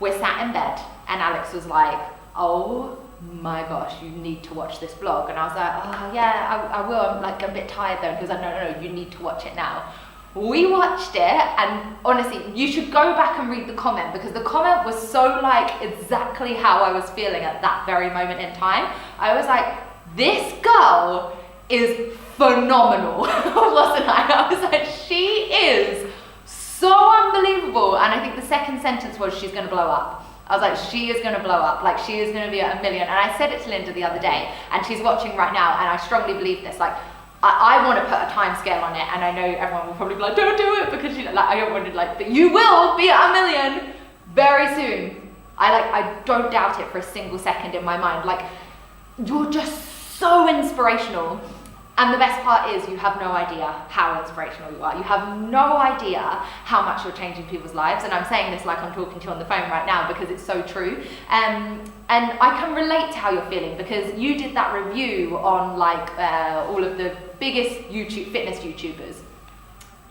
we're sat in bed and Alex was like, oh my gosh, you need to watch this vlog. And I was like, oh yeah, I will, I'm like a bit tired though. And he was like, no, you need to watch it now. We watched it, and honestly, you should go back and read the comment, because the comment was so like exactly how I was feeling at that very moment in time. I was like, this girl is phenomenal, wasn't I? I was like, she is so unbelievable. And I think the second sentence was, she's gonna blow up. I was like, she is gonna blow up, like she is gonna be at 1 million. And I said it to Linda the other day, and she's watching right now, and I strongly believe this, like, I want to put a time scale on it, and I know everyone will probably be like, don't do it, because you know, like I don't want to like, but you will be at 1 million very soon. I don't doubt it for a single second in my mind. Like, you're just so inspirational. And the best part is you have no idea how inspirational you are. You have no idea how much you're changing people's lives. And I'm saying this like I'm talking to you on the phone right now, because it's so true. And I can relate to how you're feeling, because you did that review on like all of the biggest fitness YouTubers.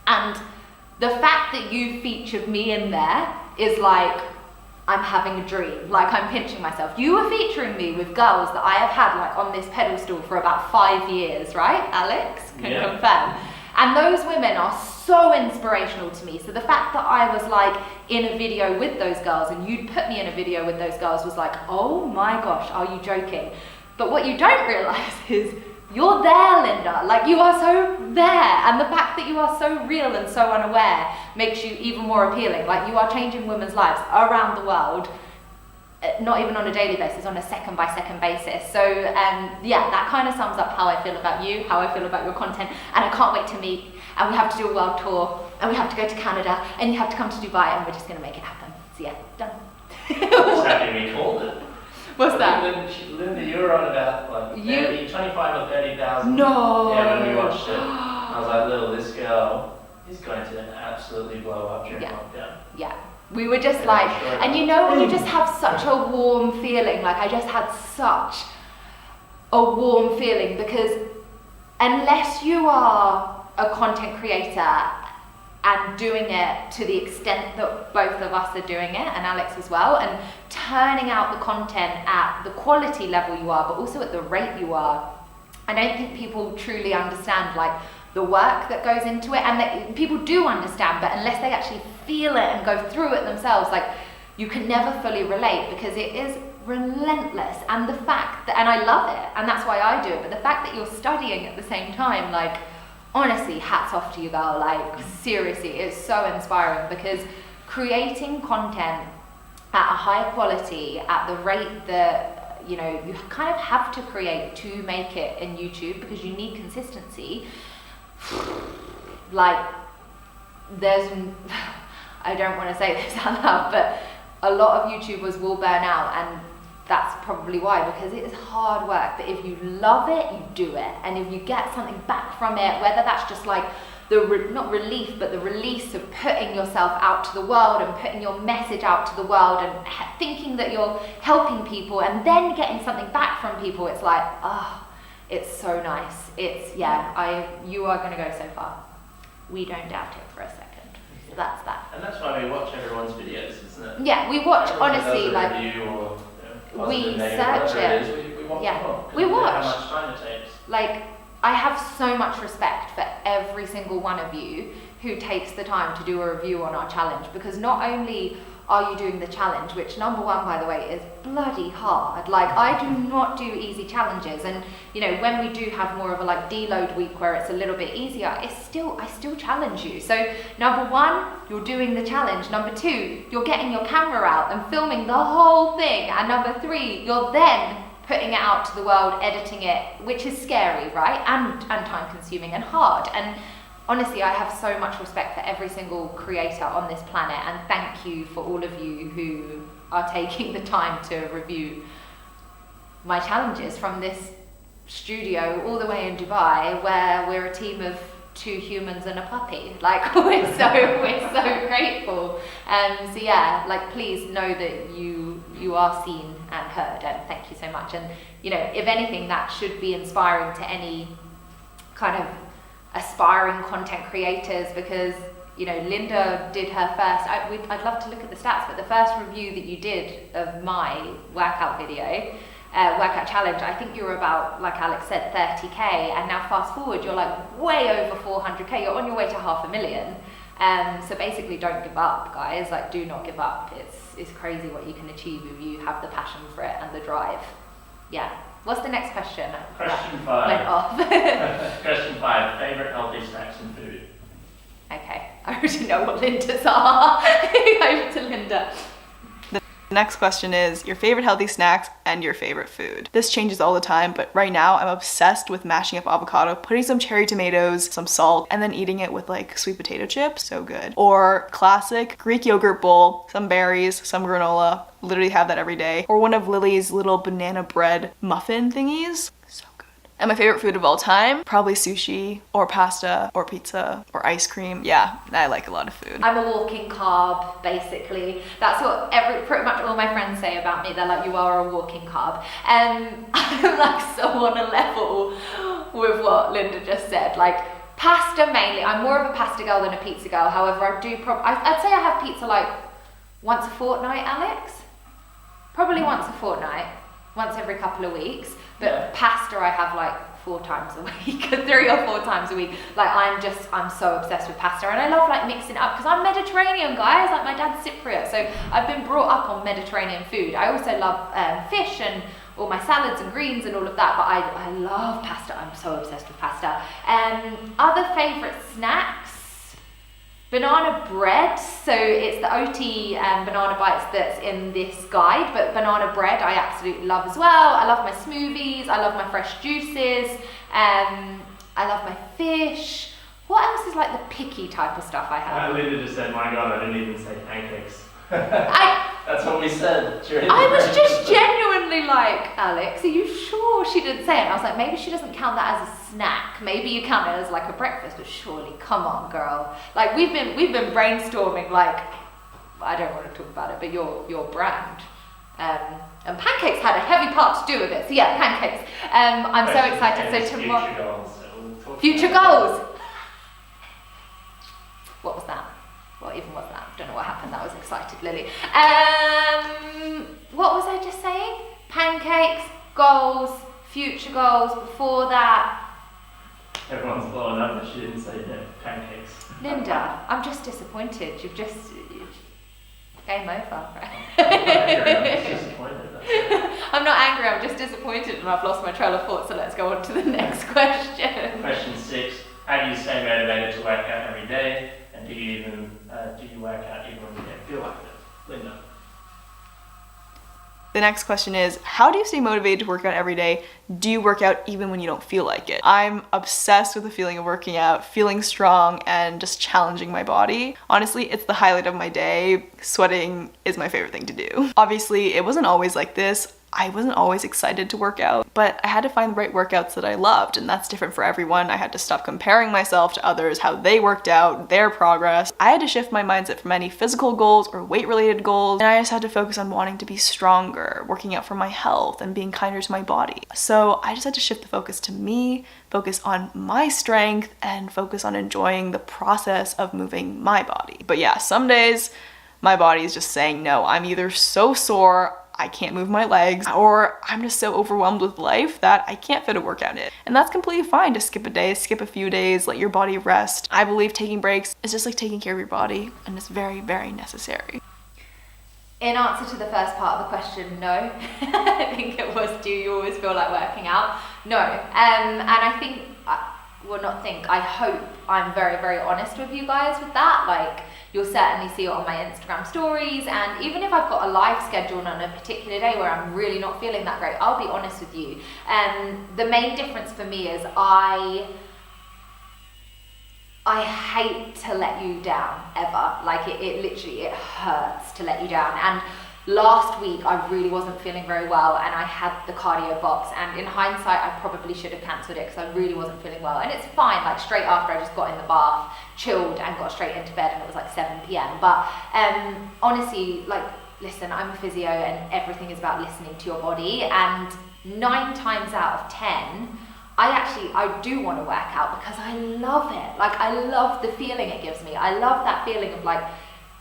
And the fact that you featured me in there is like, I'm having a dream, like I'm pinching myself. You were featuring me with girls that I have had like on this pedestal for about 5 years, right? Alex can confirm. And those women are so inspirational to me. So the fact that I was like in a video with those girls, and you'd put me in a video with those girls, was like, oh my gosh, are you joking? But what you don't realize is you're there, Linda. Like, you are so there. And the fact that you are so real and so unaware makes you even more appealing. Like, you are changing women's lives around the world, not even on a daily basis, on a second by second basis. So yeah, that kind of sums up how I feel about you, how I feel about your content. And I can't wait to meet. And we have to do a world tour, and we have to go to Canada, and you have to come to Dubai, and we're just going to make it happen. So yeah, done. I'm just happy we called it. What's that? Linda, you were on about like 25 or 30,000. No. Yeah, when we watched it. I was like, Lil, this girl is going to absolutely blow up during lockdown. Yeah. We were just like, and you know when you just have such a warm feeling, like I just had such a warm feeling, because unless you are a content creator and doing it to the extent that both of us are doing it, and Alex as well, and turning out the content at the quality level you are, but also at the rate you are, I don't think people truly understand like the work that goes into it. And that people do understand, but unless they actually feel it and go through it themselves, like, you can never fully relate, because it is relentless. And the fact that, and I love it, and that's why I do it, but the fact that you're studying at the same time, like, honestly, hats off to you, girl. Like, seriously, it's so inspiring, because creating content at a high quality, at the rate that, you know, you kind of have to create to make it in YouTube, because you need consistency. Like, I don't want to say this out loud, but a lot of YouTubers will burn out, and that's probably why, because it is hard work. But if you love it, you do it. And if you get something back from it, whether that's just like not relief, but the release of putting yourself out to the world and putting your message out to the world and thinking that you're helping people, and then getting something back from people, it's like, it's so nice. It's, you are going to go so far. We don't doubt it for a second. So that's that. And that's why we watch everyone's videos, isn't it? Yeah, we watch, everyone honestly, does a like, review or, we negative, search it. We watch Yeah. them all. We watch. How much time it takes. Like, I have so much respect for every single one of you who takes the time to do a review on our challenge, because not only are you doing the challenge, which number one, by the way, is bloody hard. Like, I do not do easy challenges, and you know, when we do have more of a like deload week where it's a little bit easier, I still challenge you. So number one, you're doing the challenge. Number two, you're getting your camera out and filming the whole thing. And number three, you're then putting it out to the world, editing it, which is scary, right? And time consuming and hard. And honestly, I have so much respect for every single creator on this planet, and thank you for all of you who are taking the time to review my challenges from this studio all the way in Dubai, where we're a team of 2 humans and a puppy. Like, we're so grateful. So yeah, like, please know that you are seen and heard, and thank you so much. And you know, if anything, that should be inspiring to any kind of aspiring content creators, because you know, Linda did her first, I'd love to look at the stats, but the first review that you did of my workout video, workout challenge, I think you were about, like Alex said, 30k, and now fast forward, you're like way over 400k, you're on your way to 500,000. So basically, don't give up, guys. Like, do not give up. It's crazy what you can achieve if you have the passion for it and the drive. Yeah. What's the next question? Question 5. Went off. Question 5. Favorite healthy snacks and food? Okay, I already know what Linda's are. Over to Linda. The next question is your favorite healthy snacks and your favorite food. This changes all the time, but right now I'm obsessed with mashing up avocado, putting some cherry tomatoes, some salt, and then eating it with like sweet potato chips. So good. Or classic Greek yogurt bowl, some berries, some granola. Literally have that every day. Or one of Lily's little banana bread muffin thingies. So good. And my favorite food of all time, probably sushi or pasta or pizza or ice cream. Yeah, I like a lot of food. I'm a walking carb, basically. That's what pretty much all my friends say about me. They're like, you are a walking carb. And I'm like so on a level with what Linda just said. Like, pasta mainly. I'm more of a pasta girl than a pizza girl. However, I do I'd say I have pizza like once a fortnight, Alex. Probably once a fortnight, once every couple of weeks. But pasta I have like 4 times a week, 3 or 4 times a week. Like, I'm so obsessed with pasta, and I love like mixing it up because I'm Mediterranean, guys. Like, my dad's Cypriot, so I've been brought up on Mediterranean food. I also love fish and all my salads and greens and all of that, but I love pasta. I'm so obsessed with pasta. Other favourite snacks? Banana bread, so it's the OT banana bites that's in this guide, but banana bread I absolutely love as well. I love my smoothies, I love my fresh juices, I love my fish. What else is like the picky type of stuff I have? Linda just said, my God, I didn't even say pancakes. That's what we said during I was just genuinely like, Alex, are you sure she didn't say it? And I was like, maybe she doesn't count that as a snack. Maybe you count it as like a breakfast, but surely, come on, girl. Like, we've been brainstorming, like, I don't want to talk about it, but your brand. And pancakes had a heavy part to do with it. So yeah, pancakes. I'm so excited. So tomorrow. Future goals. What was that? What even was that? Don't know what happened. That was excited, Lily. What was I just saying? Pancakes, goals, future goals. Before that, Everyone's blowing up that she didn't say pancakes. Linda, I'm just disappointed. You've game over. I'm just disappointed. I'm not angry. I'm just disappointed, and I've lost my trail of thought. So let's go on to the next question. Question 6: how do you stay motivated to work out every day? And do you work out even when you don't feel like it? Linda. The next question is, how do you stay motivated to work out every day? Do you work out even when you don't feel like it? I'm obsessed with the feeling of working out, feeling strong, and just challenging my body. Honestly, it's the highlight of my day. Sweating is my favorite thing to do. Obviously, it wasn't always like this. I wasn't always excited to work out, but I had to find the right workouts that I loved, and that's different for everyone. I had to stop comparing myself to others, how they worked out, their progress. I had to shift my mindset from any physical goals or weight-related goals, and I just had to focus on wanting to be stronger, working out for my health, and being kinder to my body. So I just had to shift the focus to me, focus on my strength, and focus on enjoying the process of moving my body. But yeah, some days my body is just saying no. I'm either so sore, I can't move my legs, or I'm just so overwhelmed with life that I can't fit a workout in. And that's completely fine to skip a day, skip a few days, let your body rest. I believe taking breaks is just like taking care of your body, and it's very, very necessary. In answer to the first part of the question, no. I think it was, do you always feel like working out? No. And I think, I hope I'm very, very honest with you guys with that. Like, you'll certainly see it on my Instagram stories, and even if I've got a live schedule on a particular day where I'm really not feeling that great, I'll be honest with you. The main difference for me is I hate to let you down, ever. Like, it literally, it hurts to let you down. And last week I really wasn't feeling very well and I had the cardio box, and in hindsight I probably should have cancelled it because I really wasn't feeling well, and it's fine, like straight after I just got in the bath, chilled and got straight into bed, and it was like 7 p.m. But honestly, like, listen, I'm a physio and everything is about listening to your body, and 9 times out of 10 I do want to work out because I love it. Like, I love the feeling it gives me. I love that feeling of like,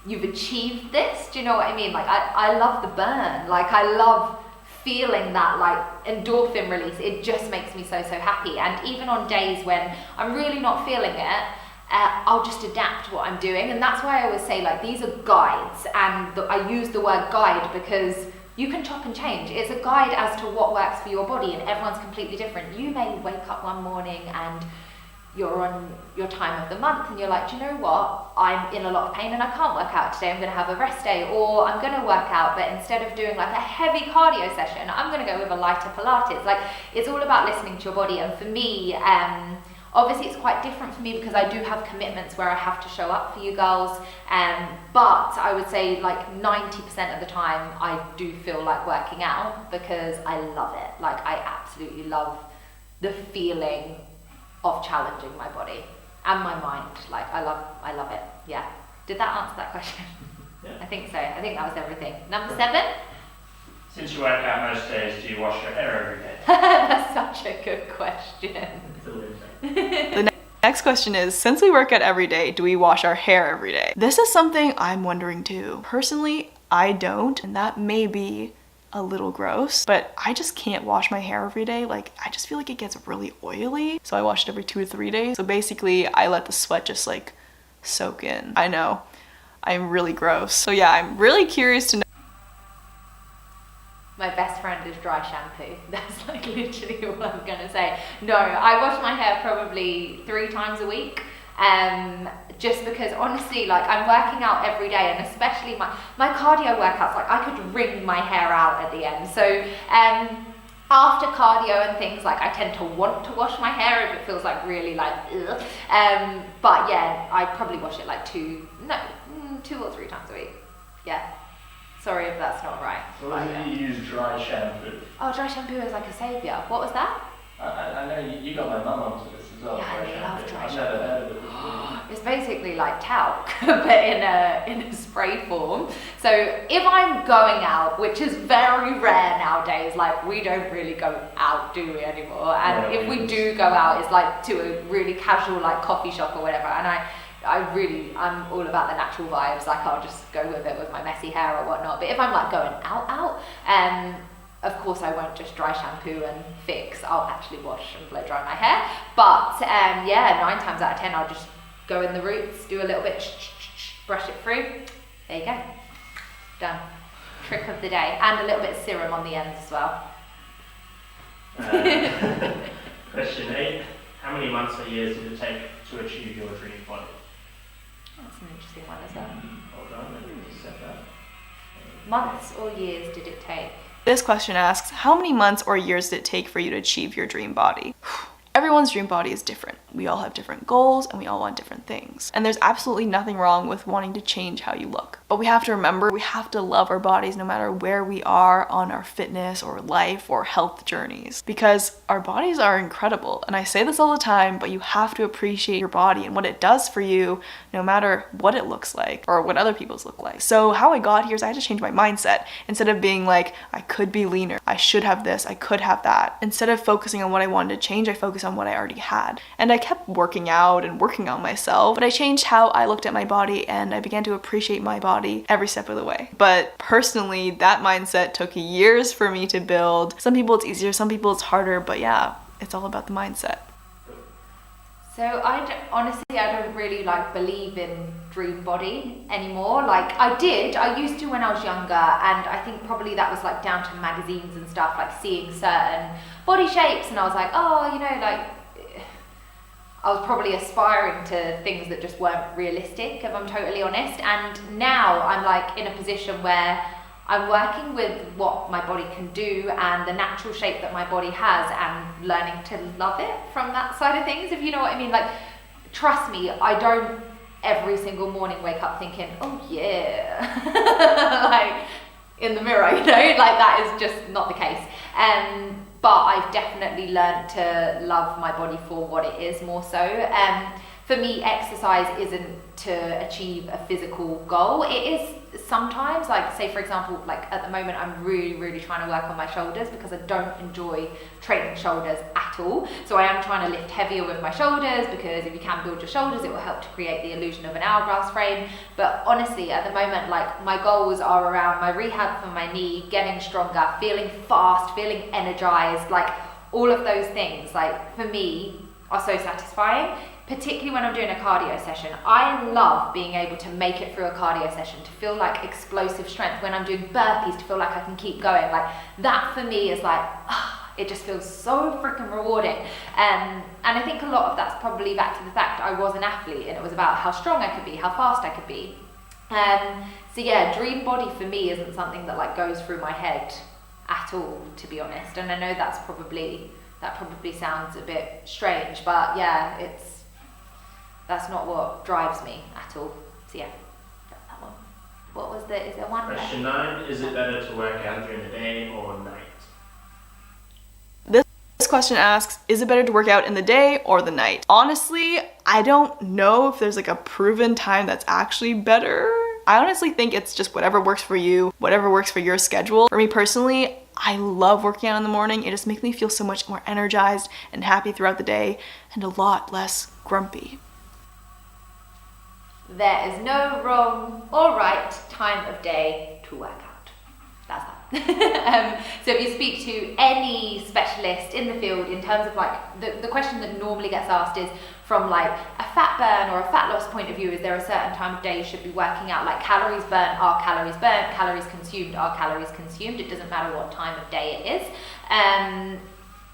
you've achieved this. Do you know what I mean? Like, I love the burn. Like, I love feeling that like endorphin release. It just makes me so happy. And even on days when I'm really not feeling it, I'll just adapt what I'm doing. And that's why I always say, like, these are guides, and I use the word guide because you can chop and change. It's a guide as to what works for your body, and everyone's completely different. You may wake up one morning and you're on your time of the month and you're like, do you know what? I'm in a lot of pain and I can't work out today. I'm going to have a rest day, or I'm going to work out, but instead of doing like a heavy cardio session, I'm going to go with a lighter Pilates. Like, it's all about listening to your body. And for me, obviously it's quite different for me because I do have commitments where I have to show up for you girls, but I would say like 90% of the time I do feel like working out because I love it. Like, I absolutely love the feeling of challenging my body and my mind. Like, I love it. Yeah. Did that answer that question? Yeah. I think so. I think that was everything. Number 7? Since you work out most days, do you wash your hair every day? That's such a good question. The next question is, since we work out every day, do we wash our hair every day? This is something I'm wondering too. Personally, I don't, and that may be a little gross, but I just can't wash my hair every day. Like, I just feel like it gets really oily, so I wash it every 2 to 3 days. So basically, I let the sweat just like soak in. I know, I'm really gross. So yeah, I'm really curious to know. My best friend is dry shampoo. That's like literally what I'm gonna say. No, I wash my hair probably 3 times a week. Just because honestly, like, I'm working out every day, and especially my cardio workouts, like, I could wring my hair out at the end. So after cardio and things, like, I tend to want to wash my hair if it feels like really like ugh. But yeah, I probably wash it like 2 or 3 times a week. Yeah. Sorry if that's not right. So why do you use dry shampoo? Oh, dry shampoo is like a saviour. What was that? I know you got my mum onto this as well. Yeah, I love dry shampoo. I've never heard of it before. It's basically like talc, but in a spray form. So if I'm going out, which is very rare nowadays, like, we don't really go out, do we, anymore? And if we do go out, it's like to a really casual like coffee shop or whatever. And I'm all about the natural vibes. Like, I'll just go with it with my messy hair or whatnot. But if I'm like going out, of course I won't just dry shampoo and fix. I'll actually wash and blow dry my hair. But yeah, 9 times out of 10, I'll just go in the roots, do a little bit, brush it through. There you go. Done. Trick of the day. And a little bit of serum on the ends as well. Question 8. How many months or years did it take to achieve your dream body? That's an interesting one as well. Hold on, let me just set that. Months or years did it take? This question asks, how many months or years did it take for you to achieve your dream body? Everyone's dream body is different. We all have different goals and we all want different things. And there's absolutely nothing wrong with wanting to change how you look. But we have to remember, we have to love our bodies no matter where we are on our fitness or life or health journeys. Because our bodies are incredible. And I say this all the time, but you have to appreciate your body and what it does for you no matter what it looks like or what other people's look like. So how I got here is I had to change my mindset. Instead of being like, I could be leaner, I should have this, I could have that. Instead of focusing on what I wanted to change, I focused on what I already had. And I kept working out and working on myself, but I changed how I looked at my body and I began to appreciate my body every step of the way. But personally, that mindset took years for me to build. Some people it's easier, some people it's harder, but yeah, it's all about the mindset. So honestly, I don't really like believe in dream body anymore. Like, I used to when I was younger, and I think probably that was like down to magazines and stuff, like seeing certain body shapes, and I was like, oh, you know, like, I was probably aspiring to things that just weren't realistic, if I'm totally honest. And now I'm like in a position where I'm working with what my body can do and the natural shape that my body has, and learning to love it from that side of things, if you know what I mean. Like, trust me, I don't every single morning wake up thinking, oh yeah, like, in the mirror, you know, like that is just not the case. But I've definitely learned to love my body for what it is more so. For me, exercise isn't to achieve a physical goal. It is sometimes, like say for example, like at the moment I'm really trying to work on my shoulders because I don't enjoy training shoulders at all. So I am trying to lift heavier with my shoulders, because if you can build your shoulders, it will help to create the illusion of an hourglass frame. But honestly, at the moment, like my goals are around my rehab for my knee, getting stronger, feeling fast, feeling energized, like all of those things, like for me are so satisfying. Particularly when I'm doing a cardio session. I love being able to make it through a cardio session, to feel like explosive strength. When I'm doing burpees, to feel like I can keep going. Like that for me is like, it just feels so freaking rewarding. And I think a lot of that's probably back to the fact I was an athlete and it was about how strong I could be, how fast I could be. So yeah, dream body for me isn't something that like goes through my head at all, to be honest. And I know that probably sounds a bit strange, but yeah, that's not what drives me at all. So yeah, that one. What was is there one? Question 9, is it better to work out during the day or night? This question asks, is it better to work out in the day or the night? Honestly, I don't know if there's like a proven time that's actually better. I honestly think it's just whatever works for you, whatever works for your schedule. For me personally, I love working out in the morning. It just makes me feel so much more energized and happy throughout the day and a lot less grumpy. There is no wrong or right time of day to work out. That's that. So if you speak to any specialist in the field in terms of like, the question that normally gets asked is from like a fat burn or a fat loss point of view, is there a certain time of day you should be working out? Like calories burnt are calories burnt, calories consumed are calories consumed. It doesn't matter what time of day it is.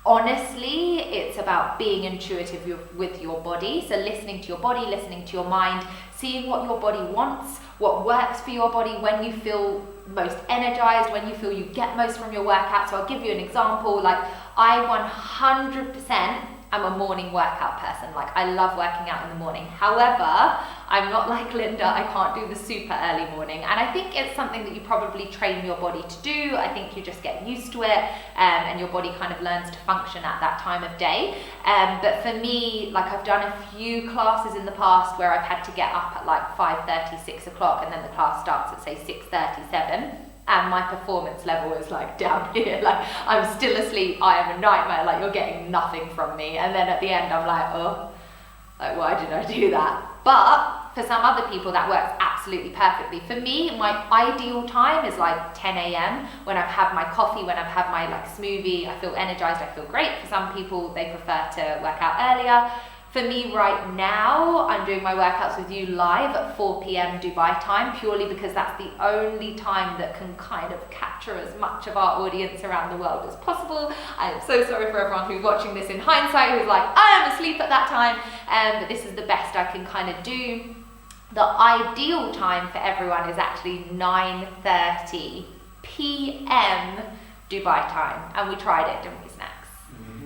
Honestly, it's about being intuitive with your body. So listening to your body, listening to your mind, seeing what your body wants, what works for your body, when you feel most energized, when you feel you get most from your workout. So I'll give you an example. Like I 100% am a morning workout person. Like I love working out in the morning. However, I'm not like Linda. I can't do the super early morning. And I think it's something that you probably train your body to do. I think you just get used to it, and your body kind of learns to function at that time of day. But for me, like I've done a few classes in the past where I've had to get up at like 5:30, 6 o'clock, and then the class starts at say 6:30, 7. And my performance level is like down here, like I'm still asleep, I am a nightmare, like you're getting nothing from me. And then at the end I'm like, oh, like why did I do that? But for some other people that works absolutely perfectly. For me, my ideal time is like 10 a.m. when I've had my coffee, when I've had my like smoothie, I feel energized, I feel great. For some people, they prefer to work out earlier. For me right now, I'm doing my workouts with you live at 4 p.m. Dubai time, purely because that's the only time that can kind of capture as much of our audience around the world as possible. I am so sorry for everyone who's watching this in hindsight, who's like, I am asleep at that time, but this is the best I can kind of do. The ideal time for everyone is actually 9:30 p.m. Dubai time, and we tried it, didn't we, Snacks?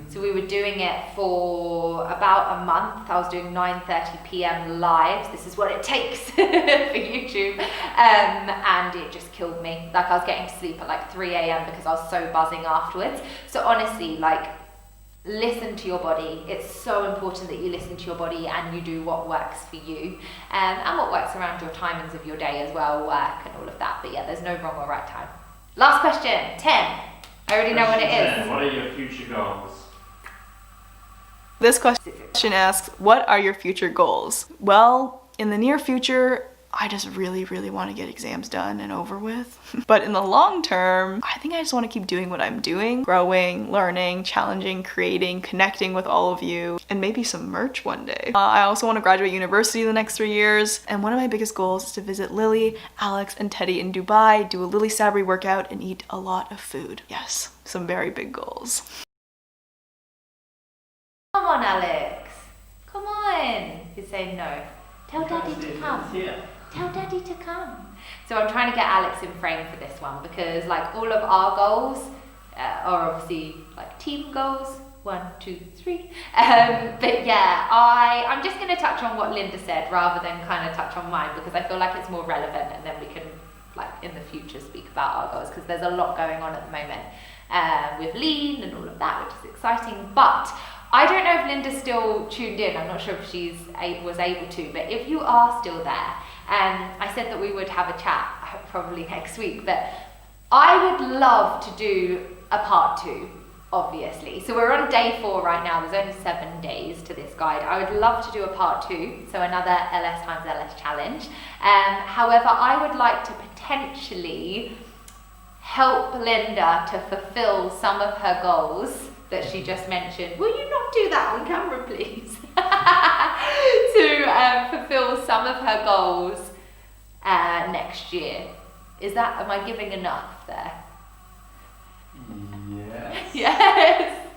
So we were doing it for about a month. I was doing 9:30 p.m. lives. This is what it takes for YouTube. And it just killed me. Like I was getting to sleep at like 3 a.m. because I was so buzzing afterwards. So honestly, like listen to your body. It's so important that you listen to your body and you do what works for you. And what works around your timings of your day as well, work and all of that. But yeah, there's no wrong or right time. Last question, 10. I already know what it is. What are your future goals? This question asks, what are your future goals? Well, in the near future, I just really want to get exams done and over with. But in the long term, I think I just want to keep doing what I'm doing, growing, learning, challenging, creating, connecting with all of you, and maybe some merch one day. I also want to graduate university in the next 3 years, and one of my biggest goals is to visit Lilly, Alex, and Teddy in Dubai, do a Lilly Sabri workout, and eat a lot of food. Yes, some very big goals. Come on, Alex. Come on. He's saying no. Tell Daddy to come. Tell Daddy to come. So I'm trying to get Alex in frame for this one because like all of our goals are obviously like team goals. 1, 2, 3. But yeah, I'm just going to touch on what Linda said rather than kind of touch on mine because I feel like it's more relevant and then we can like in the future speak about our goals, because there's a lot going on at the moment with lean and all of that, which is exciting. But I don't know if Linda's still tuned in. I'm not sure if she's was able to, but if you are still there, I said that we would have a chat probably next week, but I would love to do a part 2, obviously. So we're on day 4 right now. There's only 7 days to this guide. I would love to do a part 2, so another LS times LS challenge. However, I would like to potentially help Linda to fulfill some of her goals that she just mentioned. Will you not do that on camera, please? To fulfill some of her goals next year. Am I giving enough there? Yes. Yes.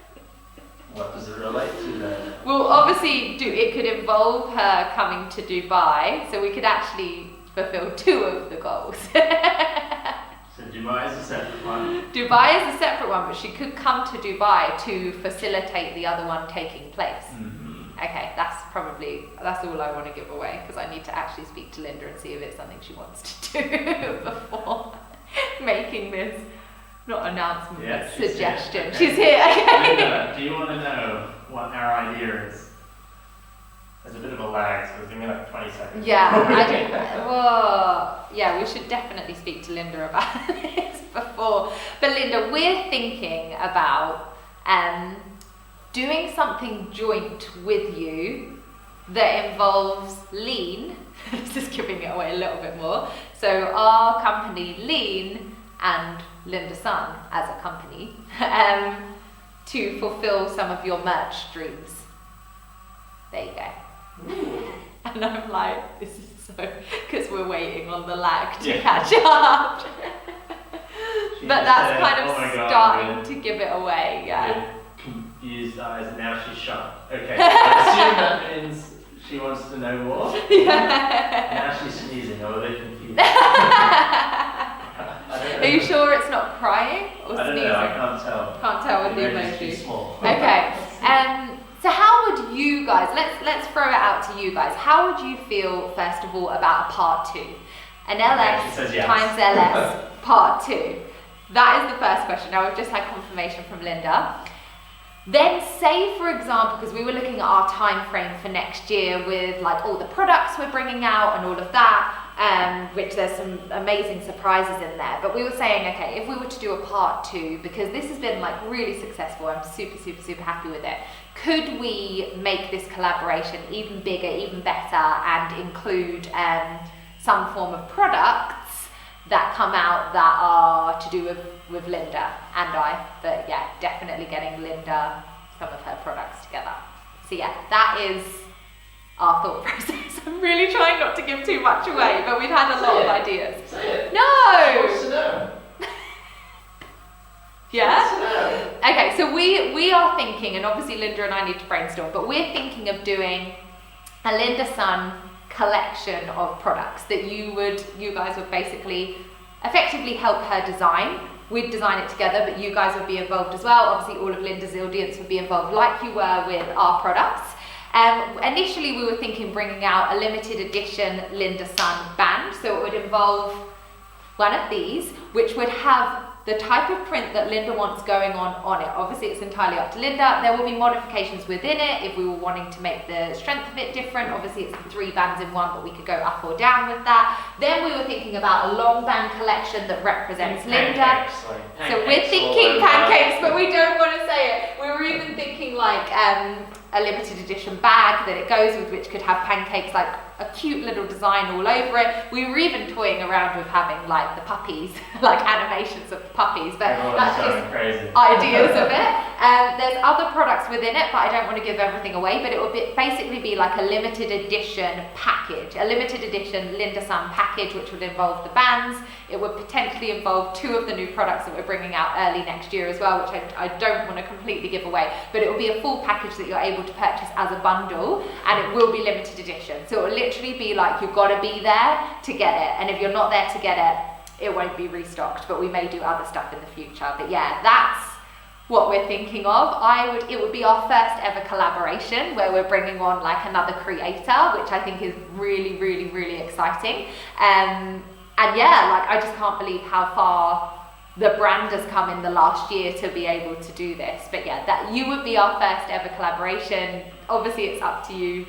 What does it relate to then? Well, obviously, it could involve her coming to Dubai, so we could actually fulfill 2 of the goals. So Dubai is a separate one? Dubai is a separate one, but she could come to Dubai to facilitate the other one taking place. Mm-hmm. Okay, that's all I want to give away, because I need to actually speak to Linda and see if it's something she wants to do before making this, not announcement, Yeah, but suggestion. Here. Okay. She's here, okay. Linda, do you want to know what our idea is? There's a bit of a lag, so give me like 20 seconds. Yeah, well, yeah, we should definitely speak to Linda about this before. But Linda, we're thinking about doing something joint with you that involves lean. This is giving it away a little bit more. So our company, Lean, and Linda Sun as a company, to fulfill some of your merch dreams. There you go. Ooh. And I'm like, this is so, because we're waiting on the lag to Yeah. catch up. She But just that's said, kind of "Oh my God, starting with- to give it away, yeah. with confused eyes, and now she's shocked. Okay, I assume that means she wants to know more. Now she's sneezing, I'm a bit confused. Are you sure it's not crying or I don't sneezing? know, I can't tell. Can't tell with the Maybe she's emoji. small. Okay. So how would you guys, let's throw it out to you guys. How would you feel, first of all, about a part 2? An Okay, she LS says yes. times LS part 2. That is the first question. Now we've just had confirmation from Linda. Then say, for example, because we were looking at our time frame for next year with like all the products we're bringing out and all of that, which there's some amazing surprises in there. But we were saying, okay, if we were to do a part 2, because this has been like really successful, I'm super, super, super happy with it. Could we make this collaboration even bigger, even better, and include some form of products that come out that are to do with Linda and I? But yeah, definitely getting Linda some of her products together. So yeah, that is our thought process. I'm really trying not to give too much away, but we've had a lot of ideas. Say it. She No! wants to know. Yeah? Okay, so we are thinking, and obviously Linda and I need to brainstorm, but we're thinking of doing a Linda Sun collection of products that you guys would basically effectively help her design. We'd design it together, but you guys would be involved as well. Obviously all of Linda's audience would be involved like you were with our products. Initially we were thinking bringing out a limited edition Linda Sun band, so it would involve one of these, which would have the type of print that Linda wants going on it. Obviously it's entirely up to Linda. There will be modifications within it if we were wanting to make the strength of it different. Obviously it's the 3 bands in one, but we could go up or down with that. Then we were thinking about a long band collection that represents Linda. Pancakes, like So we're pancakes all thinking over. pancakes, but we don't want to say it. We were even thinking like a limited edition bag that it goes with, which could have pancakes, like a cute little design all over it. We were even toying around with having like the puppies, like animations of the puppies, but Everyone's that's going just crazy. ideas of it. There's other products within it, but I don't want to give everything away, but it will basically be like a limited edition package, a limited edition Linda Sun package, which would involve the bands. It would potentially involve 2 of the new products that we're bringing out early next year as well, which I don't want to completely give away, but it will be a full package that you're able to purchase as a bundle, and it will be limited edition. So it will literally be like you've got to be there to get it, and if you're not there to get it, it won't be restocked, but we may do other stuff in the future. But yeah, that's what we're thinking of. It would be our first ever collaboration where we're bringing on like another creator, which I think is really, really, really exciting. And yeah, like I just can't believe how far the brand has come in the last year to be able to do this. But yeah, that you would be our first ever collaboration. Obviously it's up to you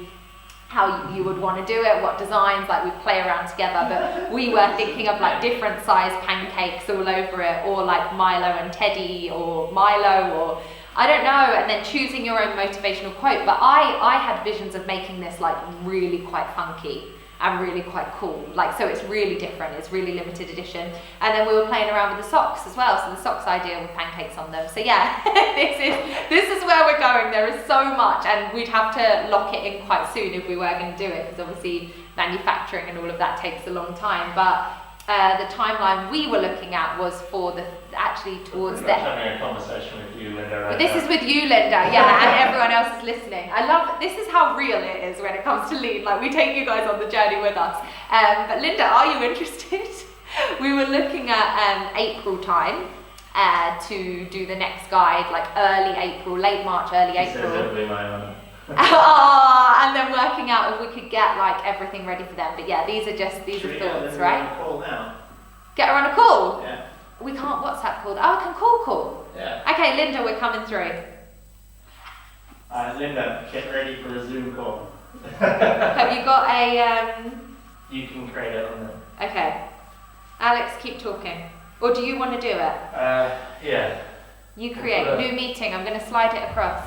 how you would want to do it, what designs, like we play around together, but we were thinking of like different size pancakes all over it, or like Milo and Teddy, or Milo, or I don't know, and then choosing your own motivational quote. But I had visions of making this like really quite funky and really quite cool, like, so it's really different, it's really limited edition. And then we were playing around with the socks as well, so the socks idea with pancakes on them. So yeah, this is where we're going. There is so much, and we'd have to lock it in quite soon if we were going to do it, because obviously manufacturing and all of that takes a long time. But the timeline we were looking at was for towards the... having a conversation with you, Linda, right This now. is with you, Linda, yeah, and everyone else is listening. I love, this is how real it is when it comes to lean. Like, we take you guys on the journey with us. But Linda, are you interested? We were looking at April time to do the next guide, like early April, late March, early April. It'll be my honor. And then working out if we could get like everything ready for them. But yeah, these are thoughts, right? Call now. Get her on a call? Yeah. We can't WhatsApp call. Oh, I can call. Yeah. Okay, Linda, we're coming through. Linda, get ready for a Zoom call. Have you got a... You can create it on there. Okay. Alex, keep talking. Or do you want to do it? Yeah. You create. New meeting. I'm going to slide it across.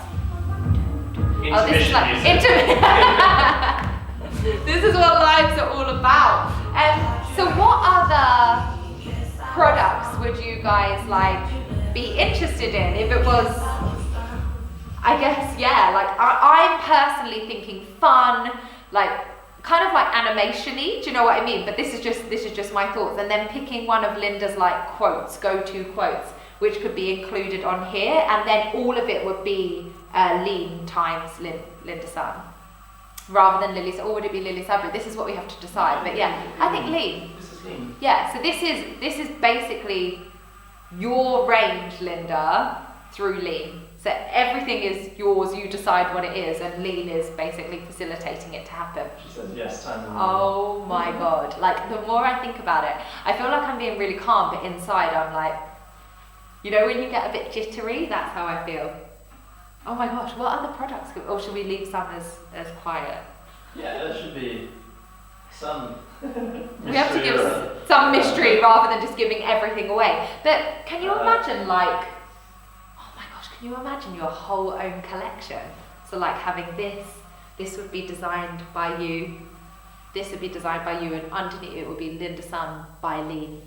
Intermission this is like... music. This is what lives are all about. So what other products would you guys like be interested in if it was, I guess, yeah, like I'm personally thinking fun, like kind of like animation-y, do you know what I mean? But this is just my thoughts, and then picking one of Linda's like quotes, go-to quotes, which could be included on here, and then all of it would be lean times Linda Sun, rather than Lilly, or would it be Lilly Sabri? This is what we have to decide. But yeah, I think lean. This is lean. Yeah, so this is basically your range, Linda, through lean. So everything is yours, you decide what it is, and lean is basically facilitating it to happen. She says yes, time and Oh my God. Like, the more I think about it, I feel like I'm being really calm, but inside I'm like, you know when you get a bit jittery? That's how I feel. Oh my gosh, what other products could, or should we leave some as quiet? Yeah, there should be some We have to give some mystery rather than just giving everything away. But can you imagine, like, oh my gosh, can you imagine your whole own collection? So like having this would be designed by you, this would be designed by you, and underneath it would be Linda Sun by Lean.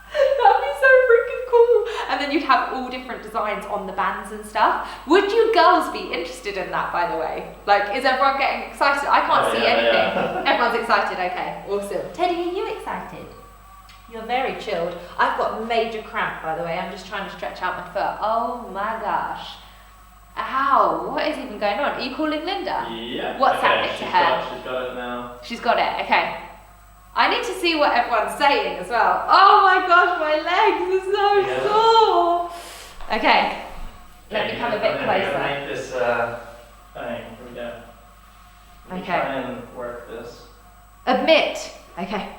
That'd be so freaking cool. And then you'd have all different designs on the bands and stuff. Would you girls be interested in that, by the way? Like, is everyone getting excited? I can't see anything. Yeah. Everyone's excited, okay, awesome. Teddy, are you excited? You're very chilled. I've got major cramp, by the way. I'm just trying to stretch out my foot. Oh my gosh. Ow, what is even going on? Are you calling Linda? Yeah. What's happening to her? She's got it now. She's got it, okay. I need to see what everyone's saying as well. Oh my gosh, my legs are so sore. Okay, let me come a bit closer. We're gonna make this thing. Here we go. Okay. Try and work this. Admit. Okay.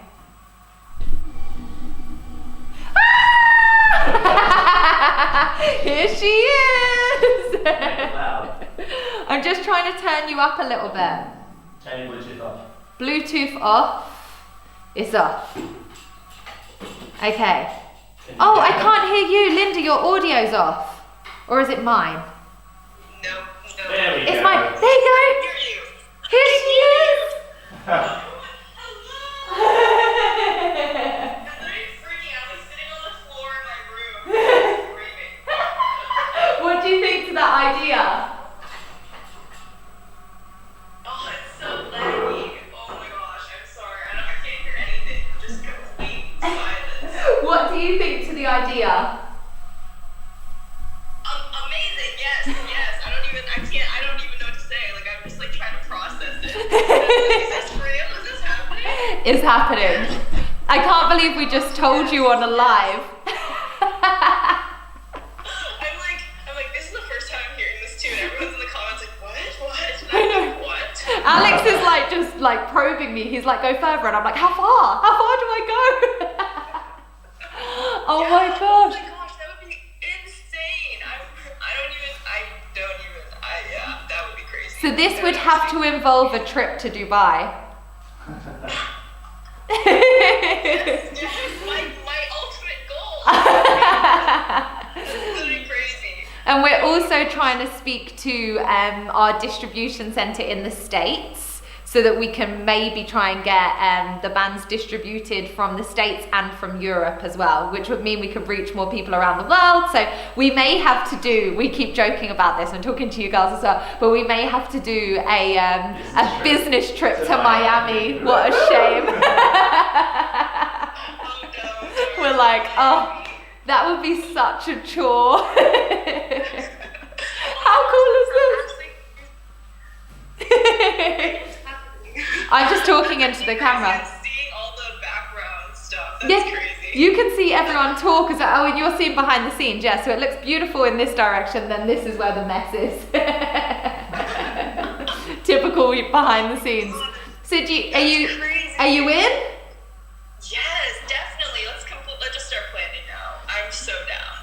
Here she is. Make it loud. I'm just trying to turn you up a little bit. Turn your Bluetooth off. Bluetooth off. It's off. Okay. Oh, I can't hear you, Linda. Your audio's off. Or is it mine? No. There we go. It's mine. There you go. Hear you. Here she is. Hello. I'm literally freaking out. Like sitting on the floor in my room, screaming. What do you think to that idea? Oh, it's so laggy. Oh my gosh, I'm sorry. I can't hear anything. Just complete silence. What do you think to the idea? Amazing. Yes. I don't even know what to say. Like I'm just like trying to process it. Is this real? Is this happening? It's happening. I can't believe we just told you on a live. I'm like, this is the first time I'm hearing this too, and everyone's in the comments like, what? I know. What? Alex is like just like probing me. He's like, go further, and I'm like, how far? How far do I go? Oh my gosh. Oh my gosh, that would be insane. Yeah, that would be crazy. So this would have to involve a trip to Dubai. Yes, my ultimate goal. This is literally crazy. And we're also trying to speak to our distribution center in the States so that we can maybe try and get the bands distributed from the States and from Europe as well, which would mean we could reach more people around the world. So we may have to do, we keep joking about this, I'm talking to you girls as well, but we may have to do a business trip to Miami. What a shame. We're like, oh, that would be such a chore. How cool is this? I'm just talking into the camera. Seeing all the background stuff, that's Yes, crazy. you can see everyone talk as oh, and you're seeing behind the scenes, yeah. So it looks beautiful in this direction. Then this is where the mess is. Typical behind the scenes. So are you in? Yes, definitely. Let's just start planning now. I'm so down.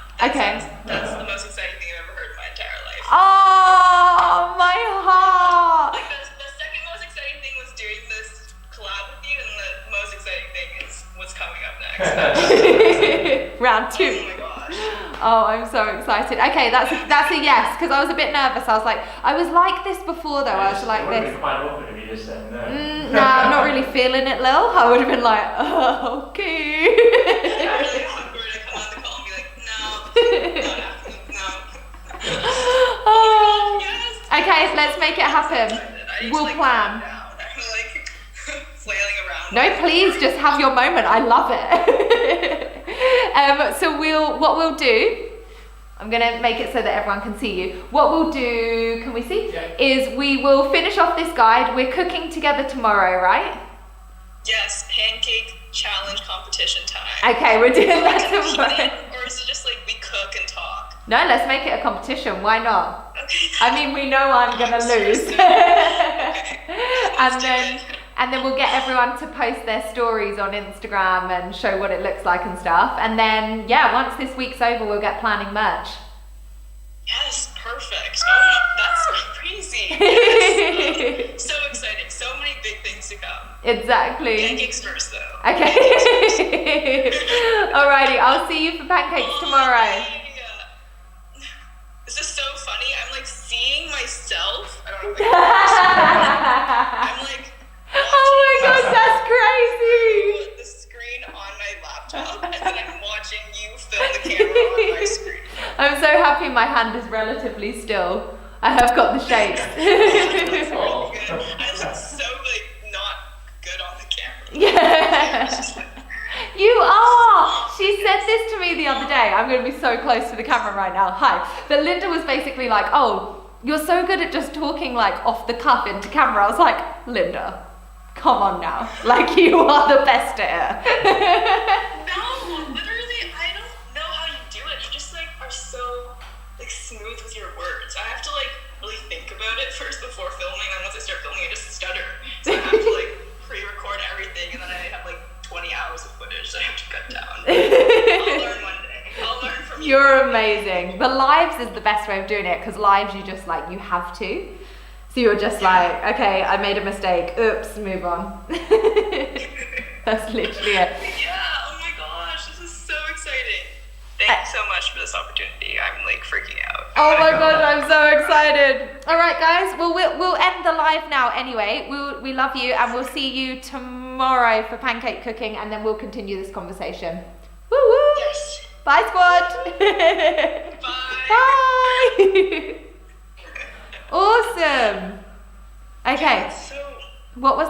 That's the most exciting thing I've ever heard in my entire life. Oh, my heart. Like the second most exciting thing was doing this collab with you, and the most exciting thing is what's coming up next. Round 2. Oh my gosh. Oh, I'm so excited. Okay, that's a yes, because I was a bit nervous. I was like this before though. I was like it would have this. been quite awkward if you just said no. No, I'm not really feeling it, Lil. I would have been like, oh, okay. Really awkward to come on the call and be like, no, not happening, no. Oh. Yes. Okay, let's make it happen. We'll plan. I'm like flailing around. No, please, just have your moment. I love it. So what we'll do, I'm gonna make it so that everyone can see you. What we'll do, can we see? Yeah. Is we will finish off this guide. We're cooking together tomorrow, right? Yes, pancake challenge competition time. Okay, we're doing Are we that gonna tomorrow. eat it, or is it just like we cook and talk? No, let's make it a competition. Why not? Okay. I mean, we know I'm gonna lose. And then we'll get everyone to post their stories on Instagram and show what it looks like and stuff. And then, yeah, once this week's over, we'll get planning merch. Yes, perfect. Oh, that's crazy. Yes. So exciting. So many big things to come. Exactly. Pancakes first, though. Okay. Alrighty, I'll see you for pancakes tomorrow. This is so funny. I'm like seeing myself. I don't know if I'm like. Oh my gosh, that's crazy. The screen on my laptop, and then I'm watching you film the camera on my screen. I'm so happy my hand is relatively still. I have got the shakes. That's really good. I look so like not good on the camera. Yeah. It's just like, You are! She said this to me the other day. I'm going to be so close to the camera right now. Hi. But Linda was basically like, oh, you're so good at just talking like off the cuff into camera. I was like, Linda, come on now. Like, you are the best at it. no, literally, I don't know how you do it. You just like are so like smooth with your words. I have to like really think about it first before filming, and once I start filming, I just stutter. So I have to like pre-record everything, and then I have like 20 hours of footage that I have to cut down. I'll learn one day. I'll learn from you. You're amazing. The lives is the best way of doing it, because lives you just like, you have to. So you're just like, okay, I made a mistake. Oops, move on. That's literally it. Yeah, oh my gosh, this is so exciting. Thank you so much for this opportunity. I'm like freaking out. Oh my god, I'm so excited. All right, guys. Well, we'll end the live now anyway. We love you, and we'll see you tomorrow for pancake cooking, and then we'll continue this conversation. Woo woo. Yes. Bye, squad. Bye. Bye. Awesome. Okay. So What was